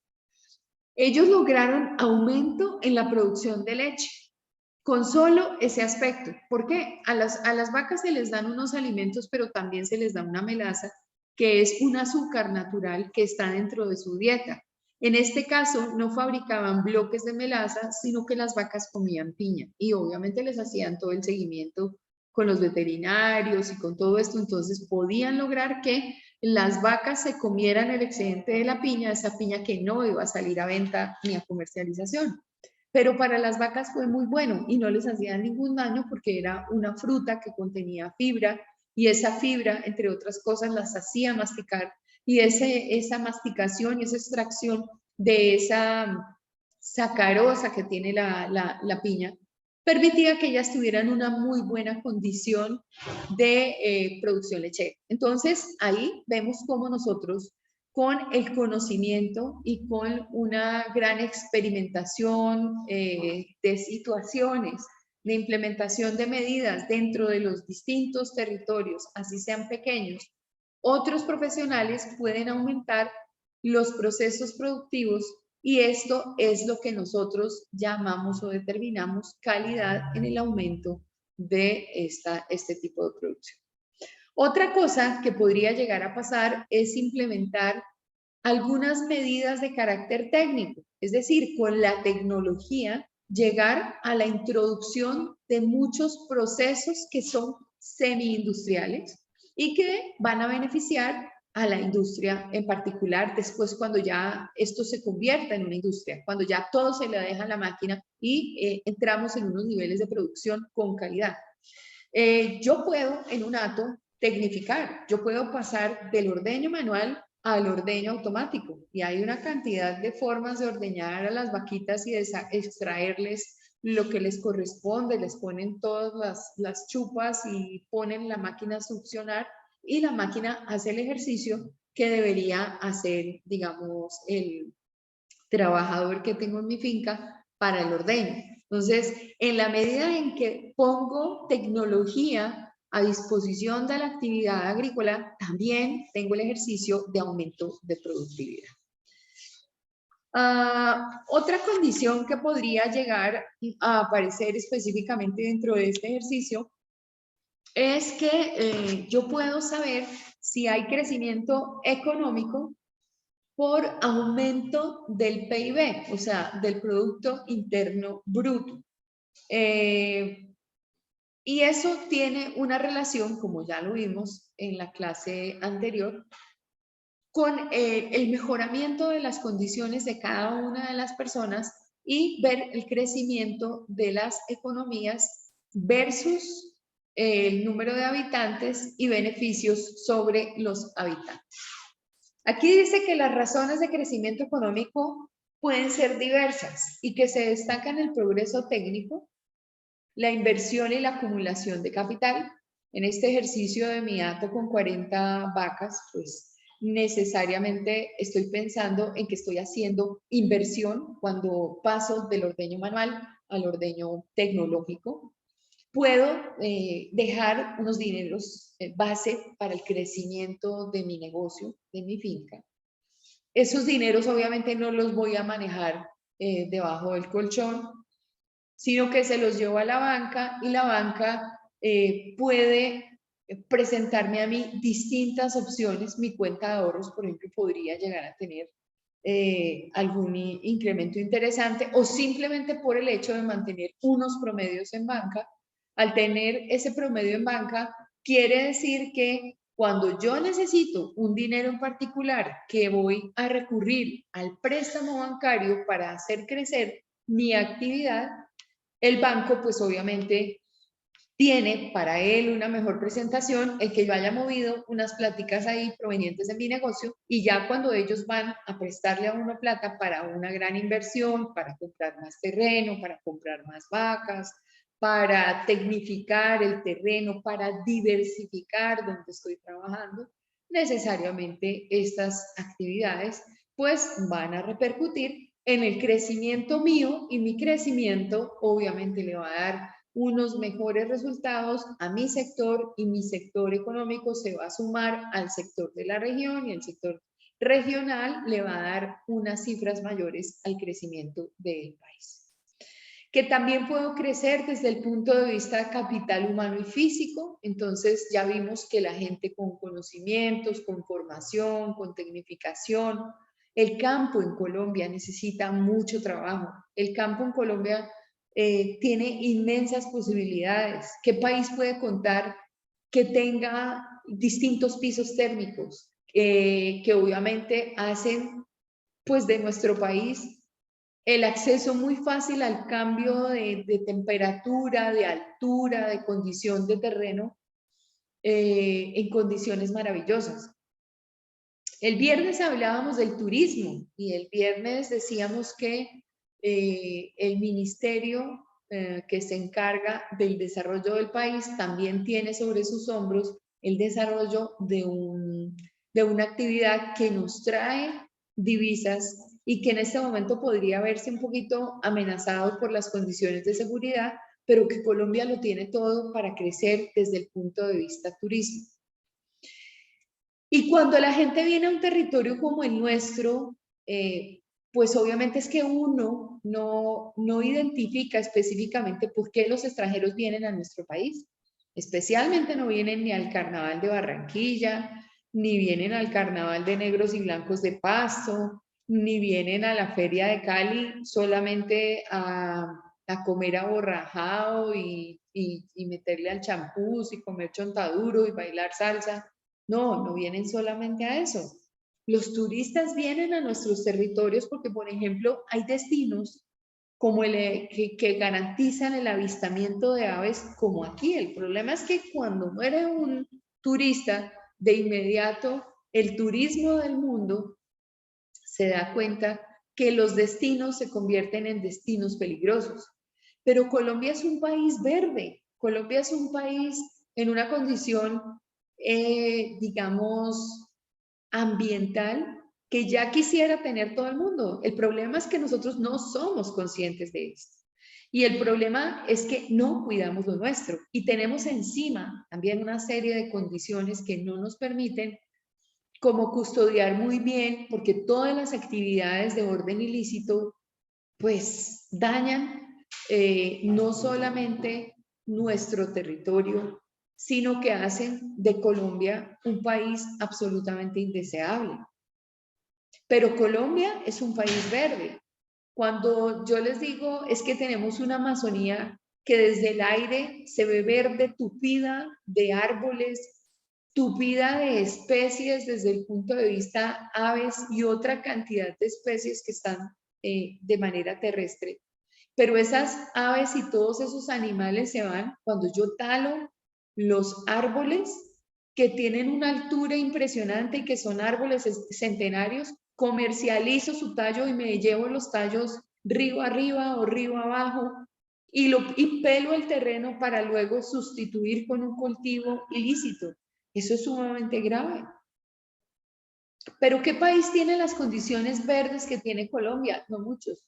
Ellos lograron aumento en la producción de leche con solo ese aspecto. ¿Por qué? A las vacas se les dan unos alimentos, pero también se les da una melaza, que es un azúcar natural que está dentro de su dieta. En este caso, no fabricaban bloques de melaza, sino que las vacas comían piña, y obviamente les hacían todo el seguimiento con los veterinarios y con todo esto. Entonces podían lograr que las vacas se comieran el excedente de la piña, esa piña que no iba a salir a venta ni a comercialización. Pero para las vacas fue muy bueno y no les hacía ningún daño, porque era una fruta que contenía fibra, y esa fibra, entre otras cosas, las hacía masticar, y esa masticación y esa extracción de esa sacarosa que tiene la piña permitía que ellas tuvieran una muy buena condición de producción lechera. Entonces, ahí vemos cómo nosotros, con el conocimiento y con una gran experimentación de situaciones, de implementación de medidas dentro de los distintos territorios, así sean pequeños, otros profesionales pueden aumentar los procesos productivos, y esto es lo que nosotros llamamos o determinamos calidad en el aumento de este tipo de producción. Otra cosa que podría llegar a pasar es implementar algunas medidas de carácter técnico, es decir, con la tecnología llegar a la introducción de muchos procesos que son semi-industriales y que van a beneficiar a la industria en particular después, cuando ya esto se convierta en una industria, cuando ya todo se le deja a la máquina y entramos en unos niveles de producción con calidad. Yo puedo en un hato tecnificar, yo puedo pasar del ordeño manual al ordeño automático, y hay una cantidad de formas de ordeñar a las vaquitas y de extraerles lo que les corresponde. Les ponen todas las chupas y ponen la máquina a succionar, y la máquina hace el ejercicio que debería hacer, digamos, el trabajador que tengo en mi finca para el ordeño. Entonces, en la medida en que pongo tecnología a disposición de la actividad agrícola, también tengo el ejercicio de aumento de productividad. Otra condición que podría llegar a aparecer específicamente dentro de este ejercicio es que yo puedo saber si hay crecimiento económico por aumento del PIB, o sea, del Producto Interno Bruto. Y eso tiene una relación, como ya lo vimos en la clase anterior, con el mejoramiento de las condiciones de cada una de las personas, y ver el crecimiento de las economías versus el número de habitantes y beneficios sobre los habitantes. Aquí dice que las razones de crecimiento económico pueden ser diversas y que se destacan el progreso técnico, la inversión y la acumulación de capital. En este ejercicio de mi hato con 40 vacas, pues necesariamente estoy pensando en que estoy haciendo inversión cuando paso del ordeño manual al ordeño tecnológico. Puedo dejar unos dineros base para el crecimiento de mi negocio, de mi finca. Esos dineros obviamente no los voy a manejar debajo del colchón, sino que se los llevo a la banca y la banca puede presentarme a mí distintas opciones. Mi cuenta de ahorros, por ejemplo, podría llegar a tener algún incremento interesante, o simplemente por el hecho de mantener unos promedios en banca. Al tener ese promedio en banca, quiere decir que cuando yo necesito un dinero en particular, que voy a recurrir al préstamo bancario para hacer crecer mi actividad, el banco pues obviamente tiene para él una mejor presentación el que yo haya movido unas pláticas ahí provenientes de mi negocio, y ya cuando ellos van a prestarle a uno plata para una gran inversión, para comprar más terreno, para comprar más vacas, para tecnificar el terreno, para diversificar donde estoy trabajando, necesariamente estas actividades pues van a repercutir en el crecimiento mío, y mi crecimiento obviamente le va a dar unos mejores resultados a mi sector, y mi sector económico se va a sumar al sector de la región, y el sector regional le va a dar unas cifras mayores al crecimiento del país. Que también puedo crecer desde el punto de vista de capital humano y físico. Entonces ya vimos que la gente con conocimientos, con formación, con tecnificación. El campo en Colombia necesita mucho trabajo. El campo en Colombia tiene inmensas posibilidades. ¿Qué país puede contar que tenga distintos pisos térmicos que obviamente hacen pues de nuestro país el acceso muy fácil al cambio de temperatura, de altura, de condición de terreno en condiciones maravillosas? El viernes hablábamos del turismo, y el viernes decíamos que el ministerio que se encarga del desarrollo del país también tiene sobre sus hombros el desarrollo de una actividad que nos trae divisas, y que en este momento podría verse un poquito amenazado por las condiciones de seguridad, pero que Colombia lo tiene todo para crecer desde el punto de vista turismo. Y cuando la gente viene a un territorio como el nuestro, pues obviamente es que uno no identifica específicamente por qué los extranjeros vienen a nuestro país. Especialmente no vienen ni al Carnaval de Barranquilla, ni vienen al Carnaval de Negros y Blancos de Pasto, ni vienen a la Feria de Cali solamente a comer aborrajado y meterle al champús y comer chontaduro y bailar salsa. No, no vienen solamente a eso. Los turistas vienen a nuestros territorios porque, por ejemplo, hay destinos como que garantizan el avistamiento de aves como aquí. El problema es que cuando muere un turista, de inmediato el turismo del mundo se da cuenta que los destinos se convierten en destinos peligrosos. Pero Colombia es un país verde. Colombia es un país en una condición, digamos, ambiental que ya quisiera tener todo el mundo. El problema es que nosotros no somos conscientes de esto. Y el problema es que no cuidamos lo nuestro, y tenemos encima también una serie de condiciones que no nos permiten como custodiar muy bien, porque todas las actividades de orden ilícito pues dañan no solamente nuestro territorio, sino que hacen de Colombia un país absolutamente indeseable. Pero Colombia es un país verde. Cuando yo les digo es que tenemos una Amazonía que desde el aire se ve verde, tupida de árboles, tupida de especies desde el punto de vista aves y otra cantidad de especies que están de manera terrestre. Pero esas aves y todos esos animales se van cuando yo talo los árboles que tienen una altura impresionante y que son árboles centenarios, comercializo su tallo y me llevo los tallos río arriba o río abajo y pelo el terreno para luego sustituir con un cultivo ilícito. Eso es sumamente grave. Pero ¿qué país tiene las condiciones verdes que tiene Colombia? No muchos.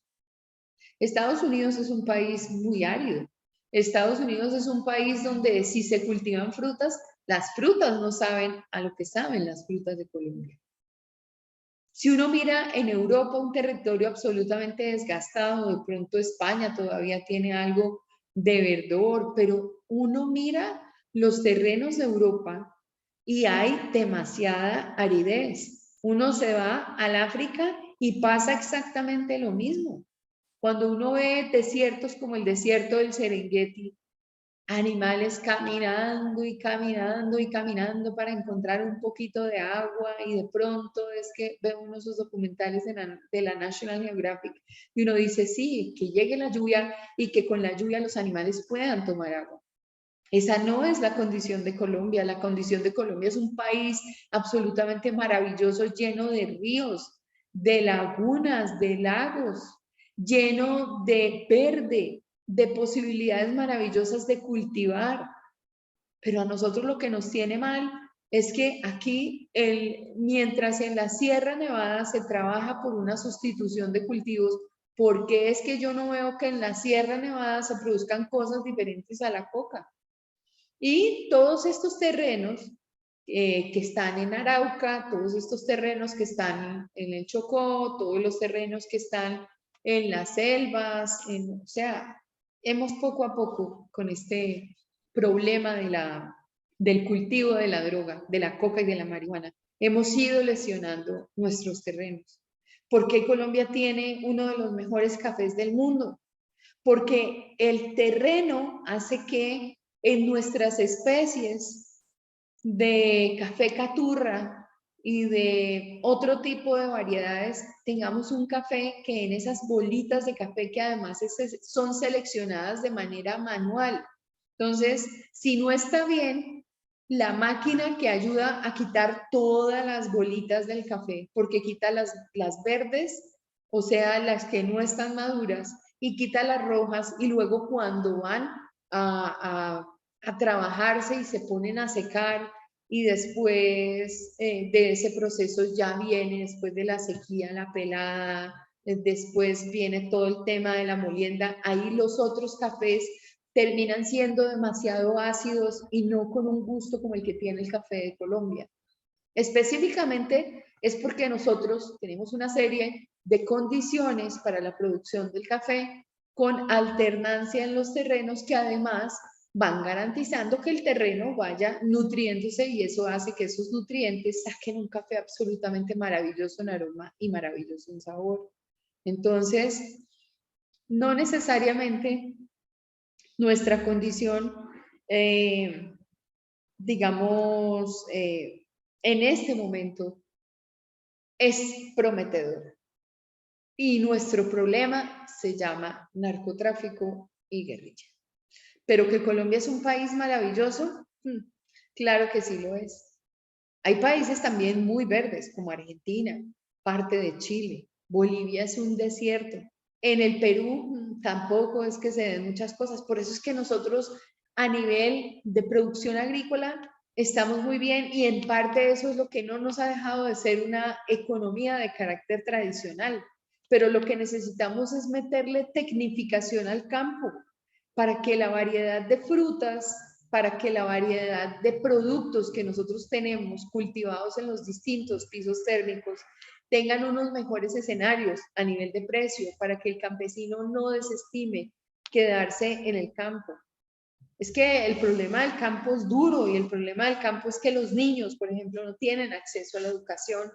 Estados Unidos es un país muy árido. Estados Unidos es un país donde si se cultivan frutas, las frutas no saben a lo que saben las frutas de Colombia. Si uno mira en Europa un territorio absolutamente desgastado, de pronto España todavía tiene algo de verdor, pero uno mira los terrenos de Europa y hay demasiada aridez. Uno se va al África y pasa exactamente lo mismo. Cuando uno ve desiertos como el desierto del Serengeti, animales caminando y caminando y caminando para encontrar un poquito de agua, y de pronto es que ve uno esos documentales de la National Geographic y uno dice, sí, que llegue la lluvia y que con la lluvia los animales puedan tomar agua. Esa no es la condición de Colombia. La condición de Colombia es un país absolutamente maravilloso, lleno de ríos, de lagunas, de lagos, lleno de verde, de posibilidades maravillosas de cultivar. Pero a nosotros lo que nos tiene mal es que aquí, mientras en la Sierra Nevada se trabaja por una sustitución de cultivos, ¿por qué es que yo no veo que en la Sierra Nevada se produzcan cosas diferentes a la coca? Y todos estos terrenos que están en Arauca, todos estos terrenos que están en el Chocó, todos los terrenos que están en las selvas, o sea, hemos poco a poco con este problema del cultivo de la droga, de la coca y de la marihuana, hemos ido lesionando nuestros terrenos. ¿Por qué Colombia tiene uno de los mejores cafés del mundo? Porque el terreno hace que en nuestras especies de café caturra y de otro tipo de variedades tengamos un café que en esas bolitas de café que además son seleccionadas de manera manual. Entonces, si no está bien, la máquina que ayuda a quitar todas las bolitas del café, porque quita las verdes, o sea, las que no están maduras, y quita las rojas, y luego cuando van a trabajarse y se ponen a secar, y después de ese proceso ya viene, después de la sequía, la pelada, después viene todo el tema de la molienda, ahí los otros cafés terminan siendo demasiado ácidos y no con un gusto como el que tiene el café de Colombia. Específicamente es porque nosotros tenemos una serie de condiciones para la producción del café con alternancia en los terrenos que además van garantizando que el terreno vaya nutriéndose, y eso hace que esos nutrientes saquen un café absolutamente maravilloso en aroma y maravilloso en sabor. Entonces, no necesariamente nuestra condición, digamos, en este momento es prometedor. Y nuestro problema se llama narcotráfico y guerrilla. Pero que Colombia es un país maravilloso, claro que sí lo es. Hay países también muy verdes, como Argentina, parte de Chile. Bolivia es un desierto. En el Perú tampoco es que se den muchas cosas. Por eso es que nosotros a nivel de producción agrícola estamos muy bien, y en parte eso es lo que no nos ha dejado de ser una economía de carácter tradicional. Pero lo que necesitamos es meterle tecnificación al campo para que la variedad de frutas, para que la variedad de productos que nosotros tenemos cultivados en los distintos pisos térmicos tengan unos mejores escenarios a nivel de precio, para que el campesino no desestime quedarse en el campo. Es que el problema del campo es duro, y el problema del campo es que los niños, por ejemplo, no tienen acceso a la educación.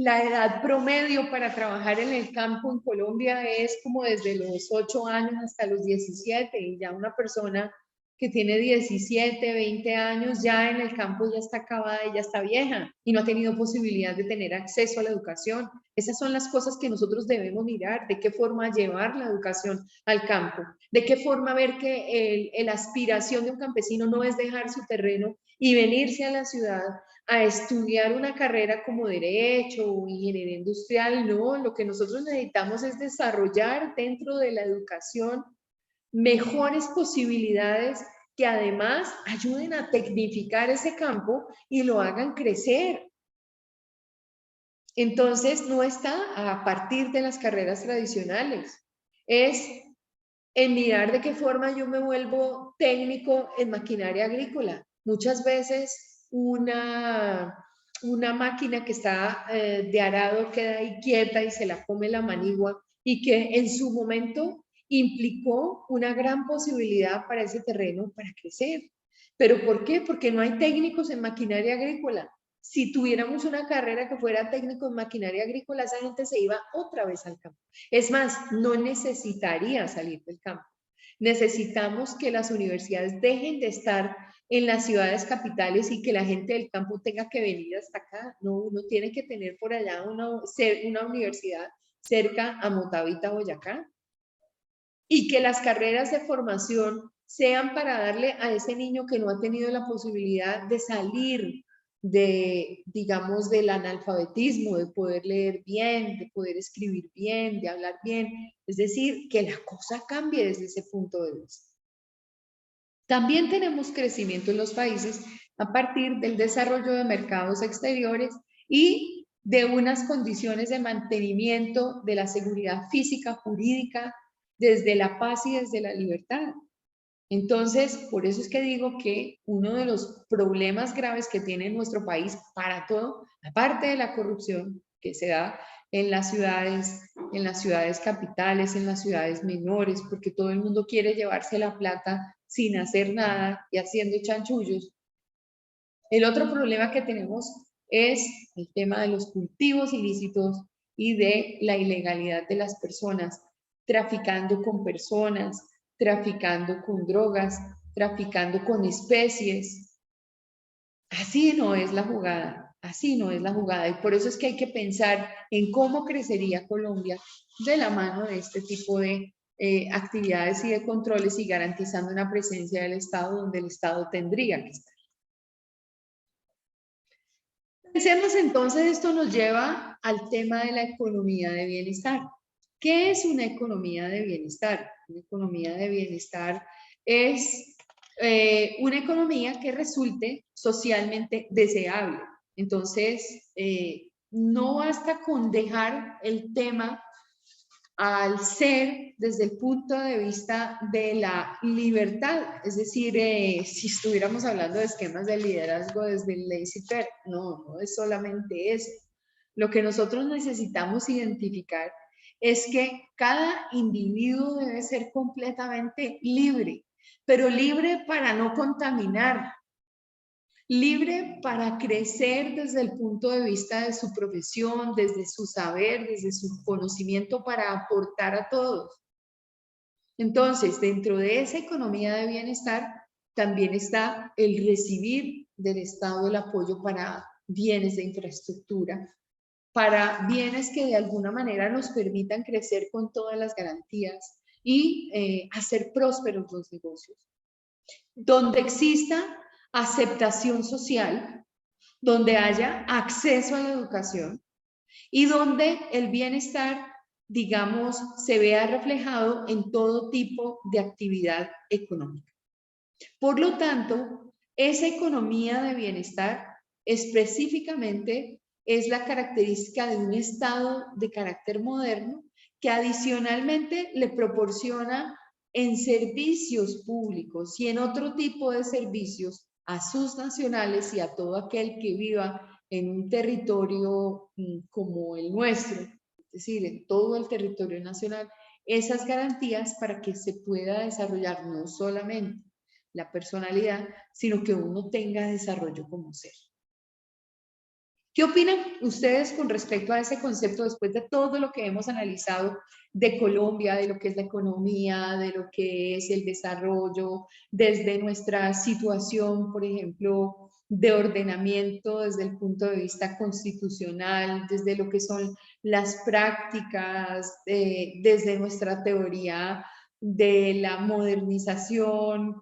La edad promedio para trabajar en el campo en Colombia es como desde los 8 años hasta los 17, y ya una persona que tiene 17, 20 años ya en el campo ya está acabada y ya está vieja y no ha tenido posibilidad de tener acceso a la educación. Esas son las cosas que nosotros debemos mirar: de qué forma llevar la educación al campo, de qué forma ver que la aspiración de un campesino no es dejar su terreno y venirse a la ciudad a estudiar una carrera como derecho o ingeniería industrial. No, lo que nosotros necesitamos es desarrollar dentro de la educación mejores posibilidades que además ayuden a tecnificar ese campo y lo hagan crecer. Entonces, no está a partir de las carreras tradicionales, es en mirar de qué forma yo me vuelvo técnico en maquinaria agrícola. Muchas veces una máquina que está de arado queda ahí quieta y se la come la manigua y que en su momento implicó una gran posibilidad para ese terreno para crecer. ¿Pero por qué? Porque no hay técnicos en maquinaria agrícola. Si tuviéramos una carrera que fuera técnico en maquinaria agrícola, esa gente se iba otra vez al campo. Es más, no necesitaría salir del campo. Necesitamos que las universidades dejen de estar en las ciudades capitales y que la gente del campo tenga que venir hasta acá. No, uno tiene que tener por allá una universidad cerca a Motavita, Boyacá. Y que las carreras de formación sean para darle a ese niño que no ha tenido la posibilidad de salir de, digamos, del analfabetismo, de poder leer bien, de poder escribir bien, de hablar bien. Es decir, que la cosa cambie desde ese punto de vista. También tenemos crecimiento en los países a partir del desarrollo de mercados exteriores y de unas condiciones de mantenimiento de la seguridad física, jurídica, desde la paz y desde la libertad. Entonces, por eso es que digo que uno de los problemas graves que tiene nuestro país para todo, aparte de la corrupción que se da en las ciudades capitales, en las ciudades menores, porque todo el mundo quiere llevarse la plata sin hacer nada y haciendo chanchullos. El otro problema que tenemos es el tema de los cultivos ilícitos y de la ilegalidad de las personas, traficando con personas, traficando con drogas, traficando con especies. Así no es la jugada, así no es la jugada. Y por eso es que hay que pensar en cómo crecería Colombia de la mano de este tipo de actividades y de controles y garantizando una presencia del Estado donde el Estado tendría que estar. Pensemos entonces, esto nos lleva al tema de la economía de bienestar. ¿Qué es una economía de bienestar? Una economía de bienestar es una economía que resulte socialmente deseable. Entonces, no basta con dejar el tema al ser desde el punto de vista de la libertad, es decir, si estuviéramos hablando de esquemas de liderazgo desde el laissez-faire, no es solamente eso. Lo que nosotros necesitamos identificar es que cada individuo debe ser completamente libre, pero libre para no contaminar, libre para crecer desde el punto de vista de su profesión, desde su saber, desde su conocimiento para aportar a todos. Entonces, dentro de esa economía de bienestar, también está el recibir del Estado el apoyo para bienes de infraestructura, para bienes que de alguna manera nos permitan crecer con todas las garantías y hacer prósperos los negocios. Donde exista aceptación social, donde haya acceso a la educación y donde el bienestar, digamos, se vea reflejado en todo tipo de actividad económica. Por lo tanto, esa economía de bienestar específicamente es la característica de un Estado de carácter moderno que adicionalmente le proporciona en servicios públicos y en otro tipo de servicios a sus nacionales y a todo aquel que viva en un territorio como el nuestro, es decir, en todo el territorio nacional, esas garantías para que se pueda desarrollar no solamente la personalidad, sino que uno tenga desarrollo como ser. ¿Qué opinan ustedes con respecto a ese concepto después de todo lo que hemos analizado de Colombia, de lo que es la economía, de lo que es el desarrollo, desde nuestra situación, por ejemplo, de ordenamiento desde el punto de vista constitucional, desde lo que son las prácticas, desde nuestra teoría de la modernización,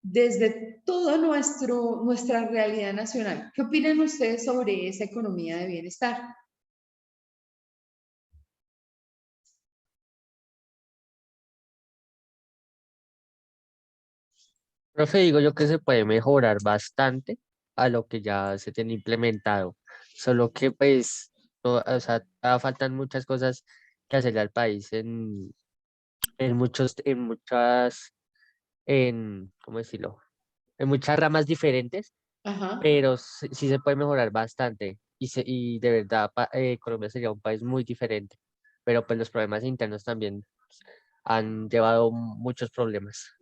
desde toda nuestra realidad nacional? ¿Qué opinan ustedes sobre esa economía de bienestar? Profe, digo yo que se puede mejorar bastante a lo que ya se tiene implementado. Solo que pues, o sea, faltan muchas cosas que hacerle al país ¿cómo decirlo? En muchas ramas diferentes, Ajá. pero sí se puede mejorar bastante y de verdad Colombia sería un país muy diferente, pero pues los problemas internos también han llevado muchos problemas.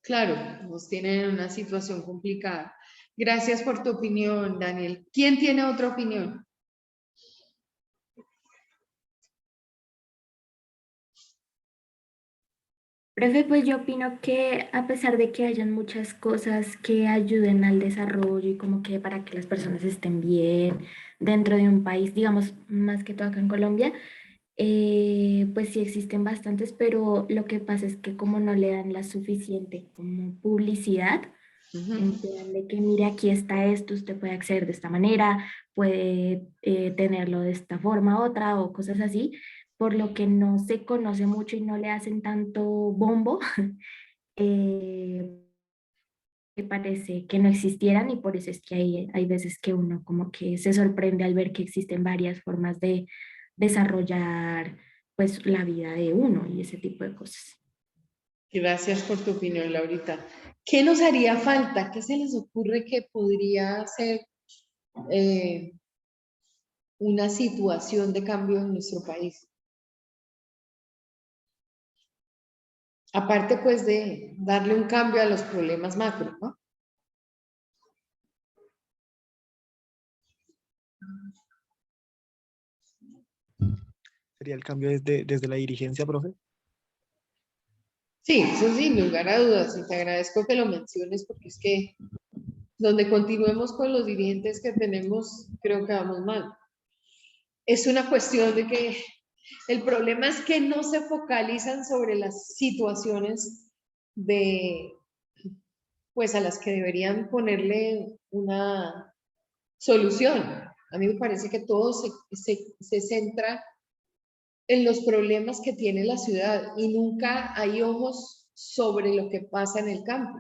Claro, nos tienen en una situación complicada. Gracias por tu opinión, Daniel. ¿Quién tiene otra opinión? Profe, pues yo opino que a pesar de que hayan muchas cosas que ayuden al desarrollo y como que para que las personas estén bien dentro de un país, digamos, más que todo acá en Colombia, pues sí existen bastantes, pero lo que pasa es que como no le dan la suficiente como publicidad, en Ujú. plan de que mire, aquí está esto, usted puede acceder de esta manera, puede tenerlo de esta forma, otra o cosas así, por lo que no se conoce mucho y no le hacen tanto bombo, eh, que parece que no existieran y por eso es que hay veces que uno como que se sorprende al ver que existen varias formas de desarrollar pues la vida de uno y ese tipo de cosas. Gracias por tu opinión, Laurita. ¿Qué nos haría falta? ¿Qué se les ocurre que podría ser eh, una situación de cambio en nuestro país? Aparte, pues, de darle un cambio a los problemas macro, ¿no? Sería el cambio desde la dirigencia, profe. Sí, eso sin lugar a dudas, y te agradezco que lo menciones porque es que donde continuemos con los dirigentes que tenemos, creo que vamos mal. Es una cuestión de que el problema es que no se focalizan sobre las situaciones de, pues a las que deberían ponerle una solución. A mí me parece que todo se centra en los problemas que tiene la ciudad y nunca hay ojos sobre lo que pasa en el campo.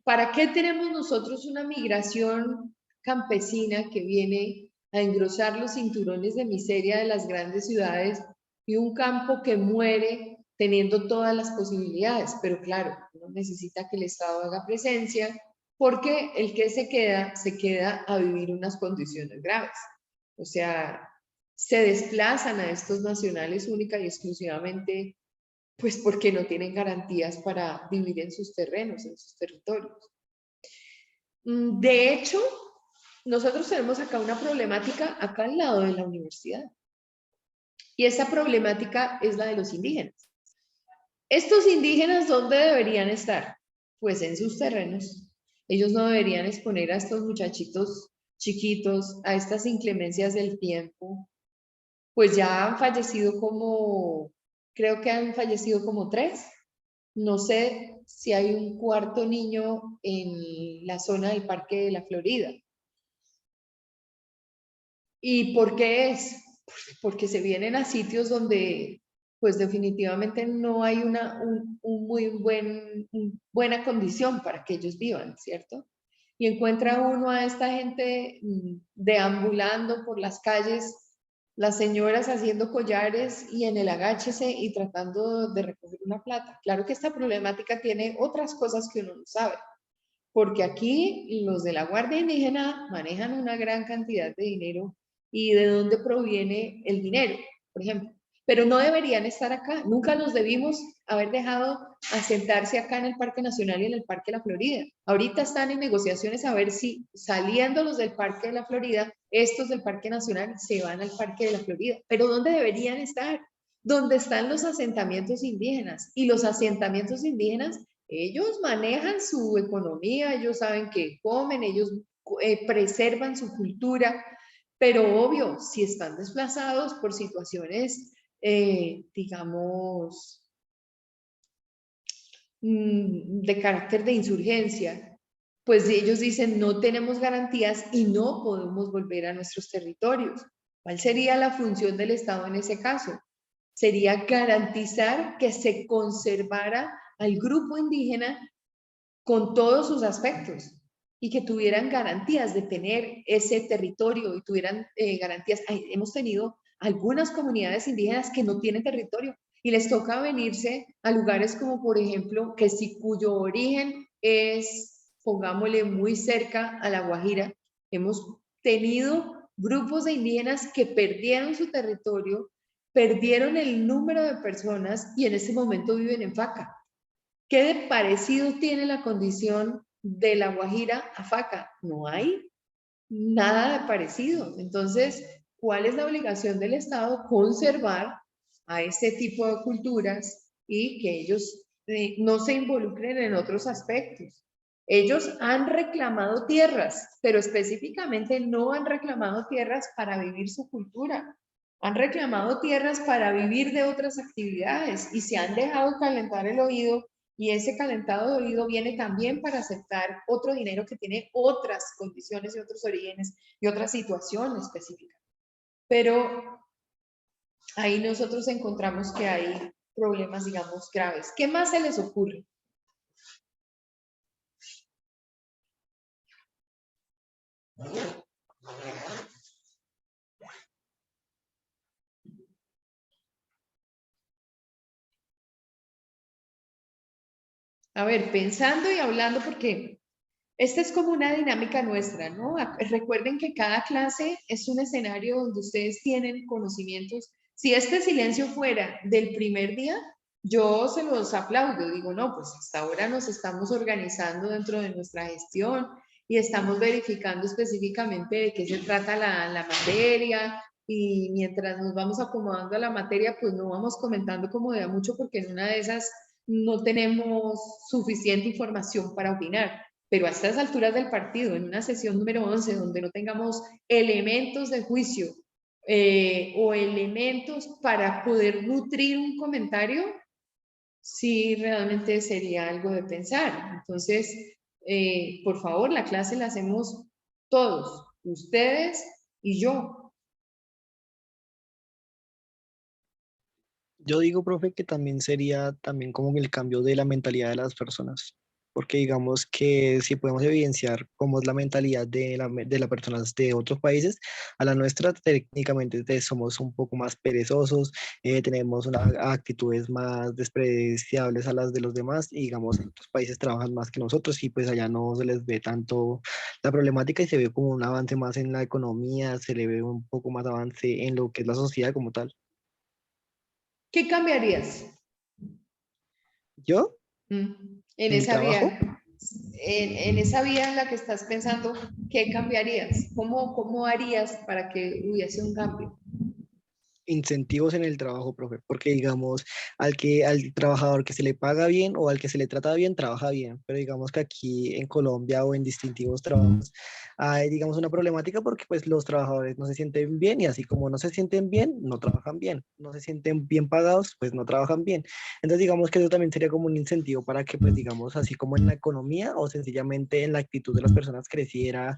¿Para qué tenemos nosotros una migración campesina que viene a engrosar los cinturones de miseria de las grandes ciudades y un campo que muere teniendo todas las posibilidades? Pero claro, uno necesita que el Estado haga presencia porque el que se queda a vivir unas condiciones graves. O sea, se desplazan a estos nacionales única y exclusivamente pues porque no tienen garantías para vivir en sus terrenos, en sus territorios. De hecho, nosotros tenemos acá una problemática acá al lado de la universidad. Y esa problemática es la de los indígenas. ¿Estos indígenas dónde deberían estar? Pues en sus terrenos. Ellos no deberían exponer a estos muchachitos chiquitos a estas inclemencias del tiempo. Pues ya han fallecido creo que han fallecido como 3. No sé si hay un cuarto niño en la zona del Parque de la Florida. ¿Y por qué es? Porque se vienen a sitios donde pues definitivamente no hay buena condición para que ellos vivan, ¿cierto? Y encuentra uno a esta gente deambulando por las calles, las señoras haciendo collares y en el agáchese y tratando de recoger una plata. Claro que esta problemática tiene otras cosas que uno no sabe, porque aquí los de la Guardia Indígena manejan una gran cantidad de dinero y de dónde proviene el dinero, por ejemplo. Pero no deberían estar acá, nunca los debimos haber dejado asentarse acá en el Parque Nacional y en el Parque de la Florida. Ahorita están en negociaciones a ver si saliendo los del Parque de la Florida, estos del Parque Nacional se van al Parque de la Florida. Pero ¿dónde deberían estar? Donde están los asentamientos indígenas. Y los asentamientos indígenas, ellos manejan su economía, ellos saben que comen, ellos preservan su cultura, pero obvio, si están desplazados por situaciones, digamos, de carácter de insurgencia, pues ellos dicen no tenemos garantías y no podemos volver a nuestros territorios. ¿Cuál sería la función del Estado en ese caso? Sería garantizar que se conservara al grupo indígena con todos sus aspectos. y que tuvieran garantías de tener ese territorio y tuvieran garantías. Hemos tenido algunas comunidades indígenas que no tienen territorio y les toca venirse a lugares como, por ejemplo, que si cuyo origen es, pongámosle, muy cerca a La Guajira. Hemos tenido grupos de indígenas que perdieron su territorio, perdieron el número de personas y en este momento viven en Faca. ¿Qué de parecido tiene la condición de La Guajira a Faca? No hay nada de parecido. Entonces, ¿cuál es la obligación del Estado? Conservar a este tipo de culturas y que ellos no se involucren en otros aspectos. Ellos han reclamado tierras, pero específicamente no han reclamado tierras para vivir su cultura. Han reclamado tierras para vivir de otras actividades y se han dejado calentar el oído, y ese calentado de oído viene también para aceptar otro dinero que tiene otras condiciones y otros orígenes y otra situación específica. Pero ahí nosotros encontramos que hay problemas, digamos, graves. ¿Qué más se les ocurre? A ver, pensando y hablando, porque esta es como una dinámica nuestra, ¿no? Recuerden que cada clase es un escenario donde ustedes tienen conocimientos. Si este silencio fuera del primer día, yo se los aplaudo. Digo, no, pues hasta ahora nos estamos organizando dentro de nuestra gestión y estamos verificando específicamente de qué se trata la materia. Y mientras nos vamos acomodando a la materia, pues no vamos comentando como de a mucho, porque en una de esas no tenemos suficiente información para opinar. Pero a estas alturas del partido, en una sesión número 11, donde no tengamos elementos de juicio o elementos para poder nutrir un comentario, sí realmente sería algo de pensar. Entonces, por favor, la clase la hacemos todos, ustedes y yo. Yo digo, profe, que también sería también como el cambio de la mentalidad de las personas, porque digamos que si podemos evidenciar cómo es la mentalidad de las personas de otros países, a la nuestra técnicamente somos un poco más perezosos, tenemos unas actitudes más despreciables a las de los demás y digamos en otros países trabajan más que nosotros y pues allá no se les ve tanto la problemática y se ve como un avance más en la economía, se le ve un poco más avance en lo que es la sociedad como tal. ¿Qué cambiarías? Yo, En en el esa trabajo, vía, en esa vía en la que estás pensando, ¿qué cambiarías? ¿Cómo harías para que hubiese un cambio? incentivos en el trabajo, profe, porque digamos, al trabajador que se le paga bien o al que se le trata bien, trabaja bien, pero digamos que aquí en Colombia o en distintivos trabajos hay, digamos, una problemática porque pues los trabajadores no se sienten bien y así como no se sienten bien, no trabajan bien, no se sienten bien pagados, pues no trabajan bien. Entonces digamos que eso también sería como un incentivo para que pues digamos, así como en la economía o sencillamente en la actitud de las personas creciera,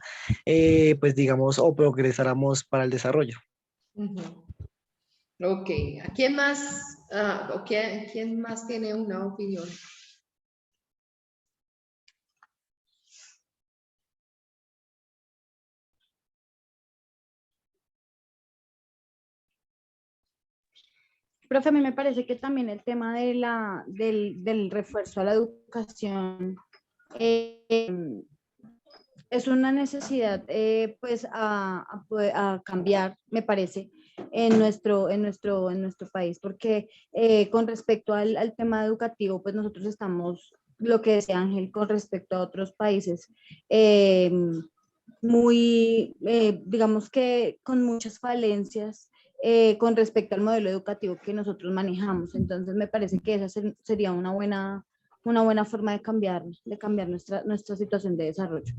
pues digamos, o progresáramos para el desarrollo. Ujú. Ok, ¿a quién más, quién más tiene una opinión? Profe, a mí me parece que también el tema de del refuerzo a la educación eh, es una necesidad pues a cambiar, me parece, en nuestro país, porque con respecto al tema educativo, pues nosotros estamos, lo que decía Ángel, con respecto a otros países, eh, digamos que con muchas falencias con respecto al modelo educativo que nosotros manejamos. Entonces me parece que esa sería una buena forma de cambiar nuestra situación de desarrollo.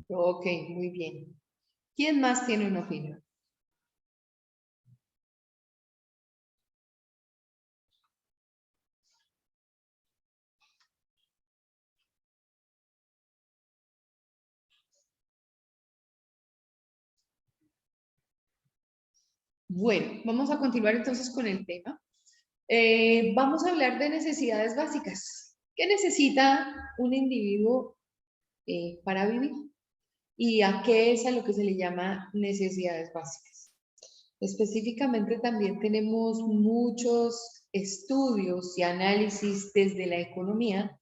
Ok, muy bien. ¿Quién más tiene una opinión? Bueno, vamos a continuar entonces con el tema. Vamos a hablar de necesidades básicas. ¿Qué necesita un individuo para vivir. ¿Y a qué es a lo que se le llama necesidades básicas? Específicamente también tenemos muchos estudios y análisis desde la economía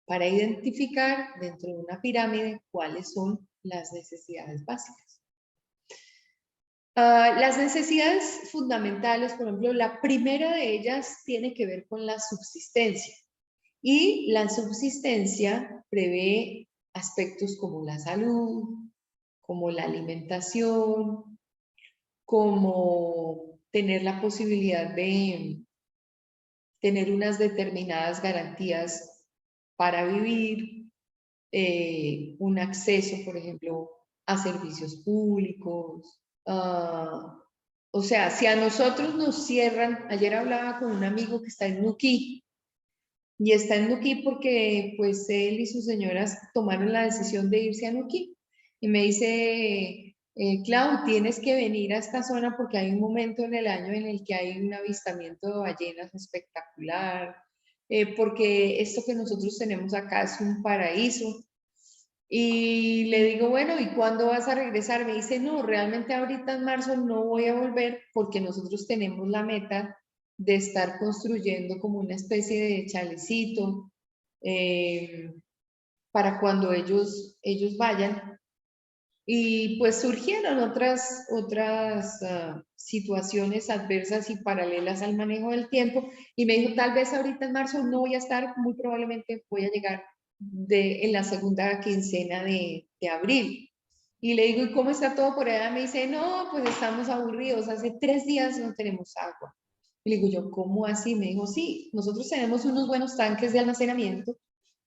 para identificar dentro de una pirámide cuáles son las necesidades básicas. Las necesidades fundamentales, por ejemplo, la primera de ellas tiene que ver con la subsistencia. Y la subsistencia prevé aspectos como la salud, como la alimentación, como tener la posibilidad de tener unas determinadas garantías para vivir, un acceso, por ejemplo, a servicios públicos. O sea, si a nosotros nos cierran, ayer hablaba con un amigo que está en Nuquí, y está en Nuquí porque pues él y sus señoras tomaron la decisión de irse a Nuquí. Y me dice, Clau, tienes que venir a esta zona porque hay un momento en el año en el que hay un avistamiento de ballenas espectacular, porque esto que nosotros tenemos acá es un paraíso. Y le digo, bueno, ¿y cuándo vas a regresar? Me dice, no, realmente ahorita en marzo no voy a volver porque nosotros tenemos la meta de estar construyendo como una especie de chalecito para cuando ellos vayan. Y pues surgieron otras situaciones adversas y paralelas al manejo del tiempo. Y me dijo, tal vez ahorita en marzo no voy a estar, muy probablemente voy a llegar en la segunda quincena de abril. Y le digo, ¿y cómo está todo por allá? Me dice, no, pues estamos aburridos, hace 3 días no tenemos agua. Y le digo yo, ¿cómo así? Me dijo, sí, nosotros tenemos unos buenos tanques de almacenamiento.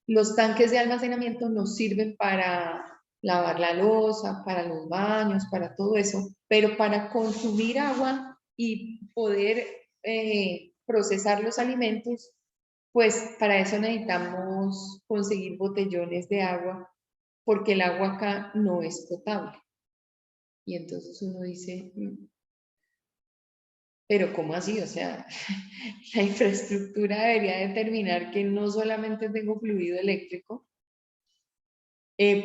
Los tanques de almacenamiento nos sirven para lavar la loza, para los baños, para todo eso, pero para consumir agua y poder procesar los alimentos, pues para eso necesitamos conseguir botellones de agua, porque el agua acá no es potable. Y entonces uno dice, pero ¿cómo así? O sea, la infraestructura debería determinar que no solamente tengo fluido eléctrico,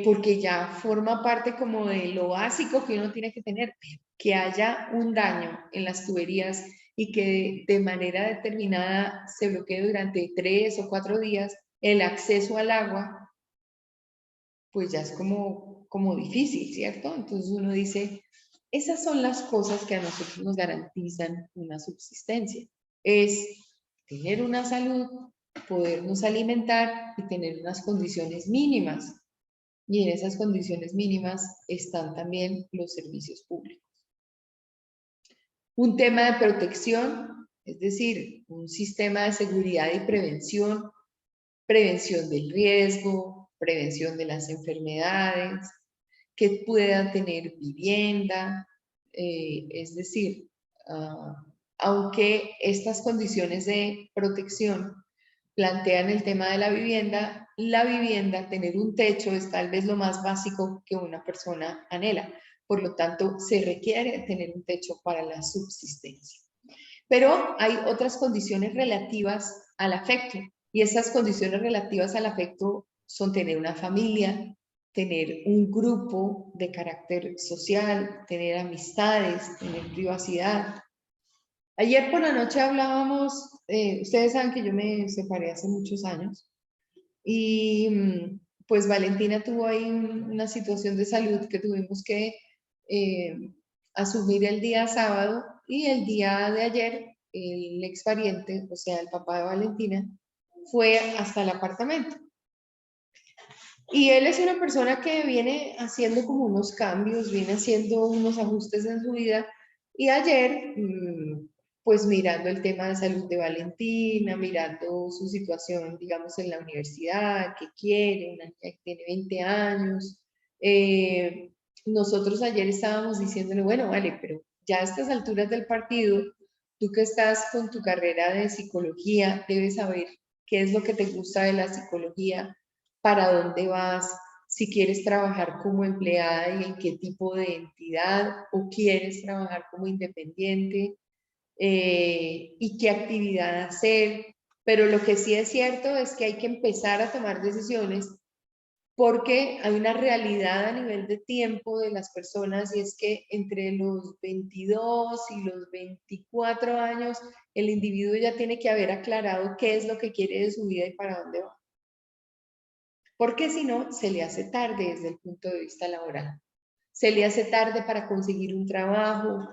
porque ya forma parte como de lo básico que uno tiene que tener, que haya un daño en las tuberías y que de manera determinada se bloquee durante 3 o 4 días el acceso al agua, pues ya es como difícil, ¿cierto? Entonces uno dice, esas son las cosas que a nosotros nos garantizan una subsistencia. Es tener una salud, podernos alimentar y tener unas condiciones mínimas. Y en esas condiciones mínimas están también los servicios públicos. Un tema de protección, es decir, un sistema de seguridad y prevención, prevención del riesgo, prevención de las enfermedades, que puedan tener vivienda, es decir, aunque estas condiciones de protección plantean el tema de la vivienda, tener un techo es tal vez lo más básico que una persona anhela. Por lo tanto, se requiere tener un techo para la subsistencia. Pero hay otras condiciones relativas al afecto, y esas condiciones relativas al afecto son tener una familia, tener un grupo de carácter social, tener amistades, tener privacidad. Ayer por la noche hablábamos, ustedes saben que yo me separé hace muchos años y pues Valentina tuvo ahí una situación de salud que tuvimos que asumir el día sábado, y el día de ayer el ex pariente, o sea el papá de Valentina, fue hasta el apartamento. Y él es una persona que viene haciendo como unos cambios, viene haciendo unos ajustes en su vida. Y ayer, pues mirando el tema de salud de Valentina, mirando su situación, digamos, en la universidad, que quiere, una niña que tiene 20 años, nosotros ayer estábamos diciéndole, bueno, vale, pero ya a estas alturas del partido, tú que estás con tu carrera de psicología, debes saber qué es lo que te gusta de la psicología, para dónde vas, si quieres trabajar como empleada y en qué tipo de entidad, o quieres trabajar como independiente, y qué actividad hacer. Pero lo que sí es cierto es que hay que empezar a tomar decisiones porque hay una realidad a nivel de tiempo de las personas y es que entre los 22 y los 24 años el individuo ya tiene que haber aclarado qué es lo que quiere de su vida y para dónde va. Porque si no, se le hace tarde desde el punto de vista laboral. Se le hace tarde para conseguir un trabajo,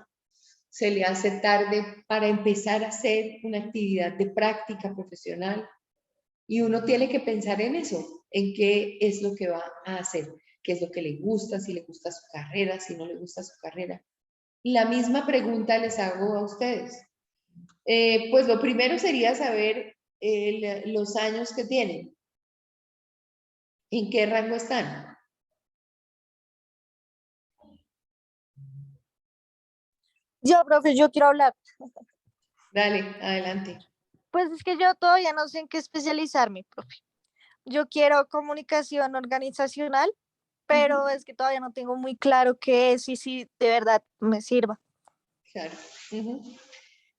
se le hace tarde para empezar a hacer una actividad de práctica profesional. Y uno tiene que pensar en eso, en qué es lo que va a hacer, qué es lo que le gusta, si le gusta su carrera, si no le gusta su carrera. La misma pregunta les hago a ustedes. Pues lo primero sería saber los años que tienen, en qué rango están. Yo, profe, yo quiero hablar. Dale, adelante. Pues es que yo todavía no sé en qué especializarme, profe. Yo quiero comunicación organizacional, pero es que todavía no tengo muy claro qué es y si de verdad me sirva. Claro.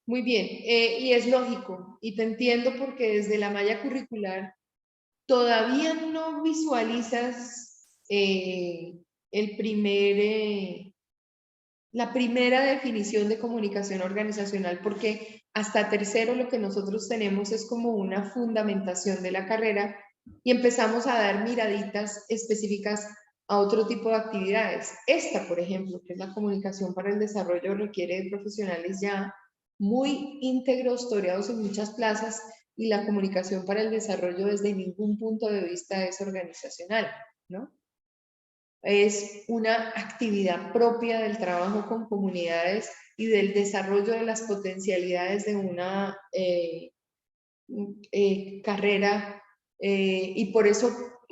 Muy bien, y es lógico, y te entiendo porque desde la malla curricular todavía no visualizas la primera definición de comunicación organizacional, porque hasta tercero lo que nosotros tenemos es como una fundamentación de la carrera y empezamos a dar miraditas específicas a otro tipo de actividades. Esta, por ejemplo, que es la comunicación para el desarrollo, requiere de profesionales ya muy íntegros, toreados en muchas plazas, y la comunicación para el desarrollo desde ningún punto de vista es organizacional, ¿no? Es una actividad propia del trabajo con comunidades y del desarrollo de las potencialidades de una carrera. Y por eso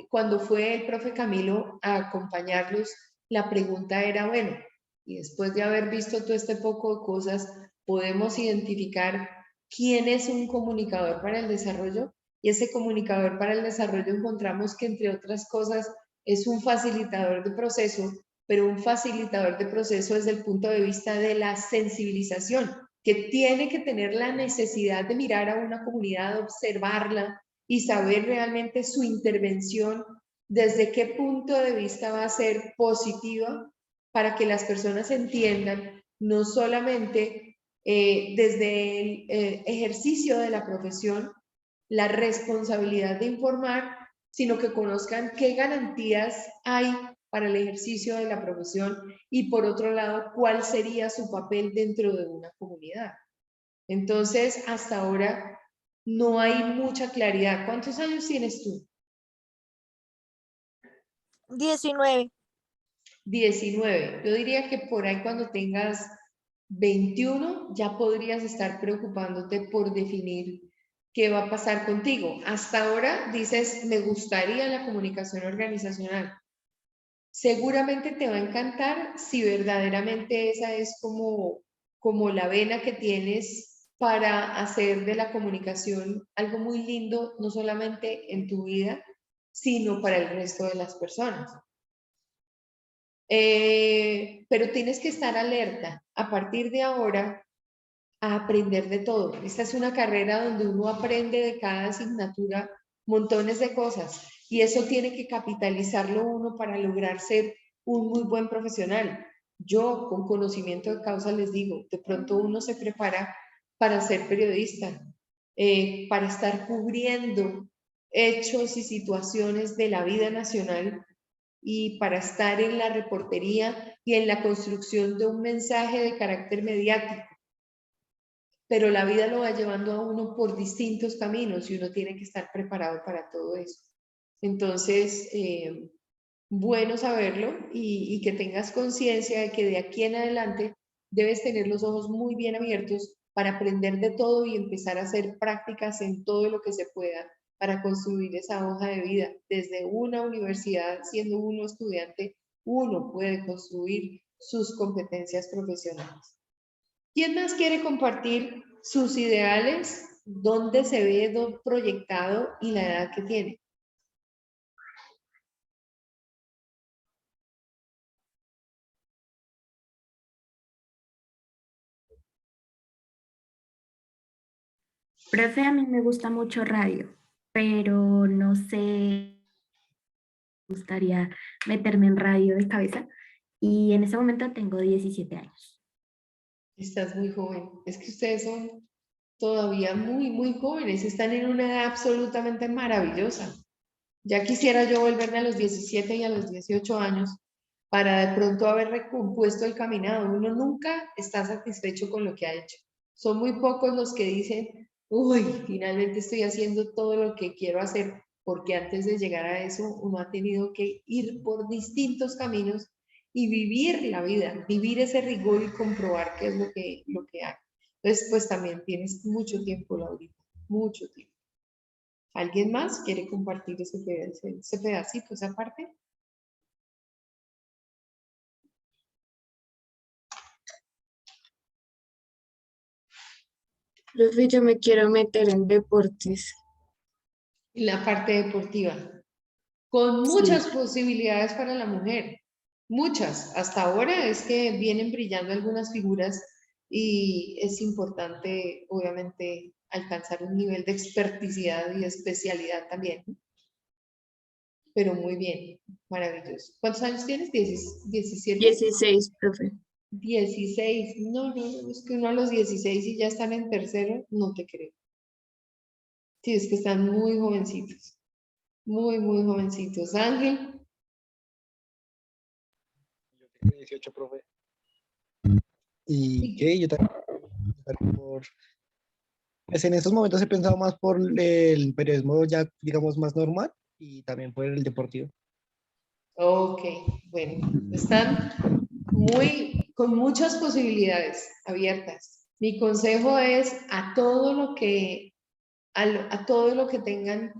cuando fue el profe Camilo a acompañarlos, la pregunta era, bueno, y después de haber visto todo este poco de cosas, ¿podemos identificar quién es un comunicador para el desarrollo? Y ese comunicador para el desarrollo encontramos que, entre otras cosas, es un facilitador de proceso, pero un facilitador de proceso desde el punto de vista de la sensibilización, que tiene que tener la necesidad de mirar a una comunidad, observarla y saber realmente su intervención, desde qué punto de vista va a ser positiva para que las personas entiendan no solamente desde el ejercicio de la profesión la responsabilidad de informar, sino que conozcan qué garantías hay para el ejercicio de la profesión y, por otro lado, cuál sería su papel dentro de una comunidad. Entonces, hasta ahora no hay mucha claridad. ¿Cuántos años tienes tú? 19. 19. Yo diría que por ahí cuando tengas 21 ya podrías estar preocupándote por definir qué va a pasar contigo. Hasta ahora dices, me gustaría la comunicación organizacional. Seguramente te va a encantar si verdaderamente esa es como la vena que tienes para hacer de la comunicación algo muy lindo, no solamente en tu vida, sino para el resto de las personas. Pero tienes que estar alerta a partir de ahora a aprender de todo. Esta es una carrera donde uno aprende de cada asignatura montones de cosas y eso tiene que capitalizarlo uno para lograr ser un muy buen profesional. Yo, con conocimiento de causa, les digo, de pronto uno se prepara para ser periodista, para estar cubriendo hechos y situaciones de la vida nacional y para estar en la reportería y en la construcción de un mensaje de carácter mediático. Pero la vida lo va llevando a uno por distintos caminos y uno tiene que estar preparado para todo eso. Entonces, bueno saberlo y que tengas conciencia de que de aquí en adelante debes tener los ojos muy bien abiertos para aprender de todo y empezar a hacer prácticas en todo lo que se pueda para construir esa hoja de vida. Desde una universidad, siendo uno estudiante, uno puede construir sus competencias profesionales. ¿Quién más quiere compartir sus ideales, dónde se ve proyectado y la edad que tiene? Profe, a mí me gusta mucho radio, pero no sé gustaría meterme en radio de cabeza y en ese momento tengo 17 años. Estás muy joven. Es que ustedes son todavía muy jóvenes. Están en una edad absolutamente maravillosa. Ya quisiera yo volverme a los 17 y a los 18 años para de pronto haber recompuesto el caminado. Uno nunca está satisfecho con lo que ha hecho. Son muy pocos los que dicen, uy, finalmente estoy haciendo todo lo que quiero hacer, porque antes de llegar a eso uno ha tenido que ir por distintos caminos y vivir la vida, vivir ese rigor y comprobar qué es lo que hay. Entonces, pues también tienes mucho tiempo, Laurita, mucho tiempo. ¿Alguien más quiere compartir ese pedacito, esa parte? Profe, yo me quiero meter en deportes. En la parte deportiva, con muchas posibilidades para la mujer, muchas. Hasta ahora es que vienen brillando algunas figuras y es importante, obviamente, alcanzar un nivel de experticidad y especialidad también. Pero muy bien, maravilloso. ¿Cuántos años tienes? ¿17? 16, profe. 16. No, es que uno a los 16 y ya están en tercero, no te creo. Sí, es que están muy jovencitos. Muy jovencitos. Ángel, Yo tengo 18, profe. ¿Y qué? Yo también pues en estos momentos he pensado más por el periodismo ya, digamos, más normal y también por el deportivo. ok, bueno, están con muchas posibilidades abiertas. Mi consejo es a todo lo que, a todo lo que tengan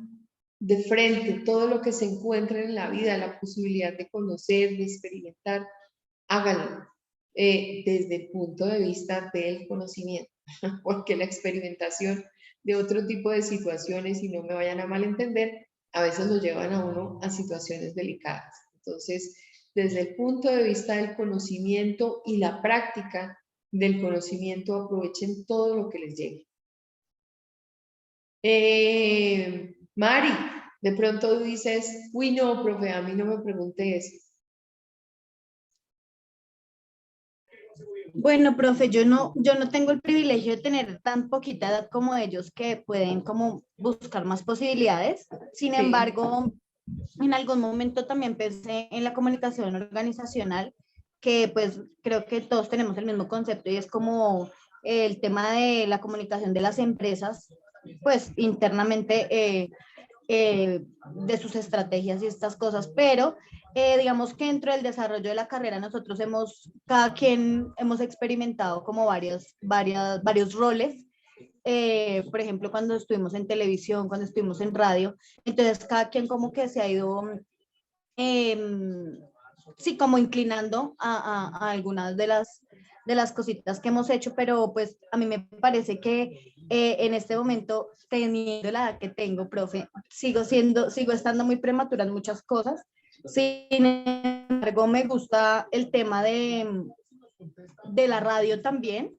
de frente, todo lo que se encuentren en la vida, la posibilidad de conocer, de experimentar, háganlo desde el punto de vista del conocimiento, porque la experimentación de otro tipo de situaciones, y no me vayan a malentender, a veces lo llevan a uno a situaciones delicadas. Entonces, desde el punto de vista del conocimiento y la práctica del conocimiento, aprovechen todo lo que les llegue. Mari, de pronto dices, uy, no, profe, a mí no me pregunte eso. Bueno, profe, yo no tengo el privilegio de tener tan poquita edad como ellos que pueden como buscar más posibilidades. Sin Sí. embargo, en algún momento también pensé en la comunicación organizacional, que pues creo que todos tenemos el mismo concepto y es como el tema de la comunicación de las empresas, pues internamente de sus estrategias y estas cosas, pero digamos que dentro del desarrollo de la carrera nosotros cada quien hemos experimentado como varios roles. Por ejemplo, cuando estuvimos en televisión, cuando estuvimos en radio, entonces cada quien como que se ha ido, sí, como inclinando a algunas de las cositas que hemos hecho, pero pues a mí me parece que en este momento, teniendo la edad que tengo, profe, sigo estando muy prematura en muchas cosas. Sin embargo, me gusta el tema de la radio también.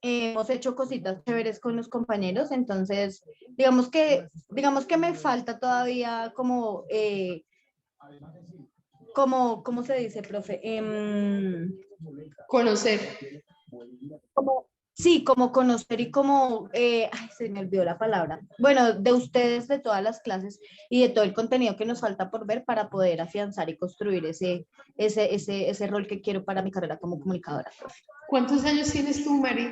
Hemos hecho cositas chéveres con los compañeros, entonces digamos que me falta todavía como, ¿cómo se dice, profe? Conocer. Sí, como conocer y como, ay, se me olvidó la palabra. Bueno, de ustedes, de todas las clases y de todo el contenido que nos falta por ver para poder afianzar y construir ese rol que quiero para mi carrera como comunicadora. ¿Cuántos años tienes tú, Mari?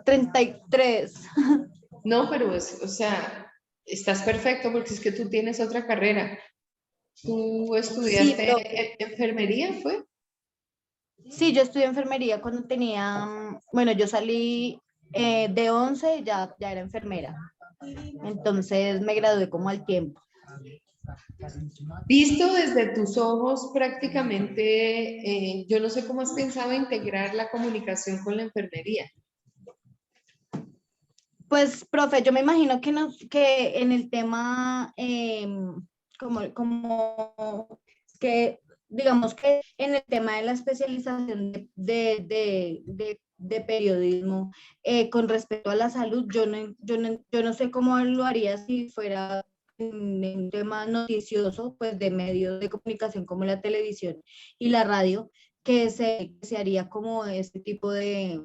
33. No, pero o sea, estás perfecto porque es que tú tienes otra carrera. ¿Tú estudiaste enfermería, fue? Sí, yo estudié enfermería cuando tenía, bueno, yo salí de 11 y ya era enfermera. Entonces me gradué como al tiempo. Visto desde tus ojos, prácticamente, yo no sé cómo has pensado integrar la comunicación con la enfermería. Pues, profe, yo me imagino que en el tema, que, digamos que en el tema de la especialización de periodismo con respecto a la salud, yo no sé cómo lo haría si fuera en un tema noticioso, pues de medios de comunicación como la televisión y la radio, que se haría como este tipo de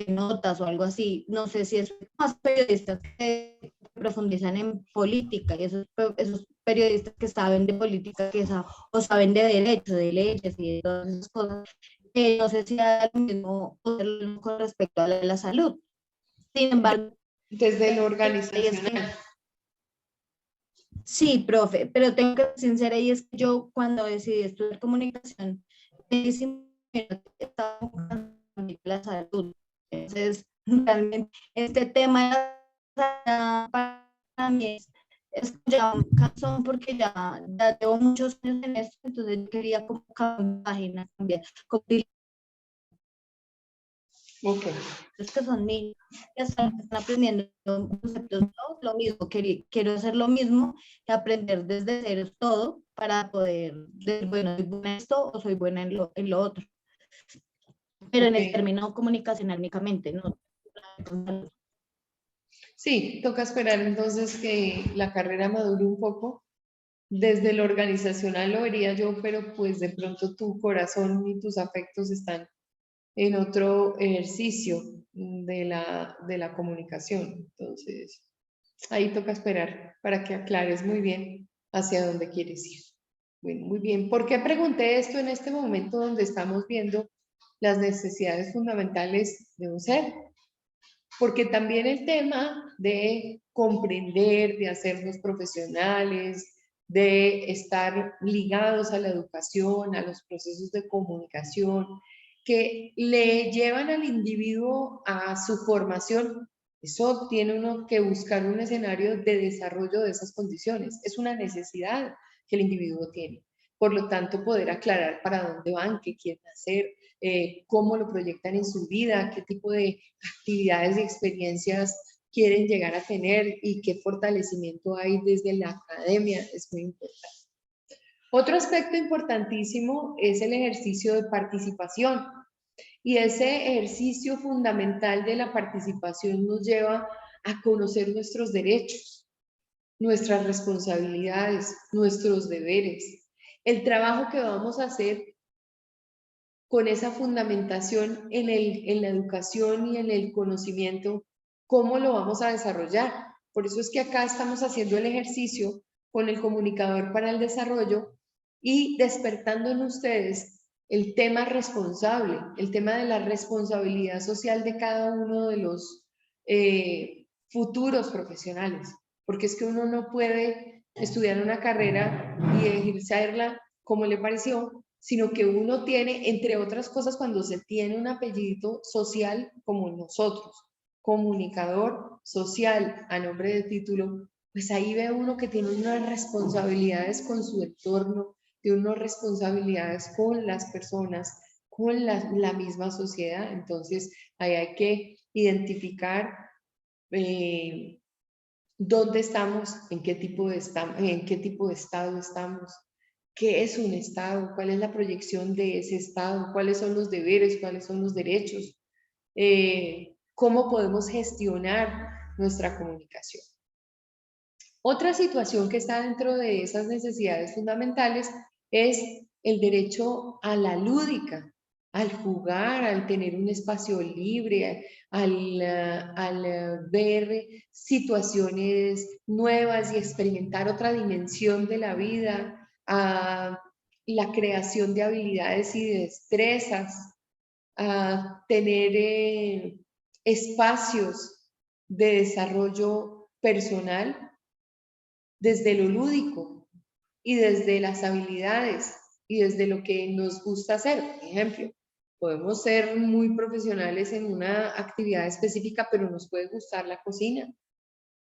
notas o algo así. No sé si es más periodistas que profundizan en política y esos periodistas que saben de política o saben de derecho, de leyes y de todas esas cosas. No sé si hay lo mismo con respecto a la salud. Sin embargo, Desde lo y es organizacional. sí, profe, pero tengo que ser sincera y es que yo cuando decidí estudiar comunicación, estaba buscando la salud. Entonces, realmente este tema para mí es ya un cansón porque ya llevo muchos años en esto, entonces quería como cambiar página, cambiar. Ok. Es que son niños que están aprendiendo conceptos, ¿no? Lo mismo, quiero hacer lo mismo, que aprender desde cero todo para poder decir, bueno, soy buena en esto o soy buena en lo otro. Pero en el Ok. término comunicacional únicamente, ¿no? Sí, toca esperar entonces que la carrera madure un poco. Desde lo organizacional lo vería yo, pero pues de pronto tu corazón y tus afectos están en otro ejercicio de la comunicación. Entonces, ahí toca esperar para que aclares muy bien hacia dónde quieres ir. Bueno, muy bien. ¿Por qué pregunté esto en este momento donde estamos viendo las necesidades fundamentales de un ser? Porque también el tema de comprender, de hacernos profesionales, de estar ligados a la educación, a los procesos de comunicación, que le llevan al individuo a su formación, eso tiene uno que buscar un escenario de desarrollo de esas condiciones. Es una necesidad que el individuo tiene. Por lo tanto, poder aclarar para dónde van, qué quieren hacer, cómo lo proyectan en su vida, qué tipo de actividades y experiencias quieren llegar a tener y qué fortalecimiento hay desde la academia, es muy importante. Otro aspecto importantísimo es el ejercicio de participación. Y ese ejercicio fundamental de la participación nos lleva a conocer nuestros derechos, nuestras responsabilidades, nuestros deberes, el trabajo que vamos a hacer con esa fundamentación en la educación y en el conocimiento, ¿cómo lo vamos a desarrollar? Por eso es que acá estamos haciendo el ejercicio con el comunicador para el desarrollo y despertando en ustedes el tema responsable, el tema de la responsabilidad social de cada uno de los futuros profesionales, porque es que uno no puede estudiar una carrera y ejercerla como le pareció, sino que uno tiene, entre otras cosas, cuando se tiene un apellido social como nosotros, comunicador social a nombre de título, pues ahí ve uno que tiene unas responsabilidades con su entorno, tiene unas responsabilidades con las personas, con la misma sociedad. Entonces, ahí hay que identificar dónde estamos, en qué tipo de estado estamos, qué es un estado, cuál es la proyección de ese estado, cuáles son los deberes, cuáles son los derechos, cómo podemos gestionar nuestra comunicación. Otra situación que está dentro de esas necesidades fundamentales es el derecho a la lúdica, al jugar, al tener un espacio libre, al ver situaciones nuevas y experimentar otra dimensión de la vida, a la creación de habilidades y de destrezas, a tener espacios de desarrollo personal desde lo lúdico y desde las habilidades y desde lo que nos gusta hacer. Por ejemplo, podemos ser muy profesionales en una actividad específica, pero nos puede gustar la cocina.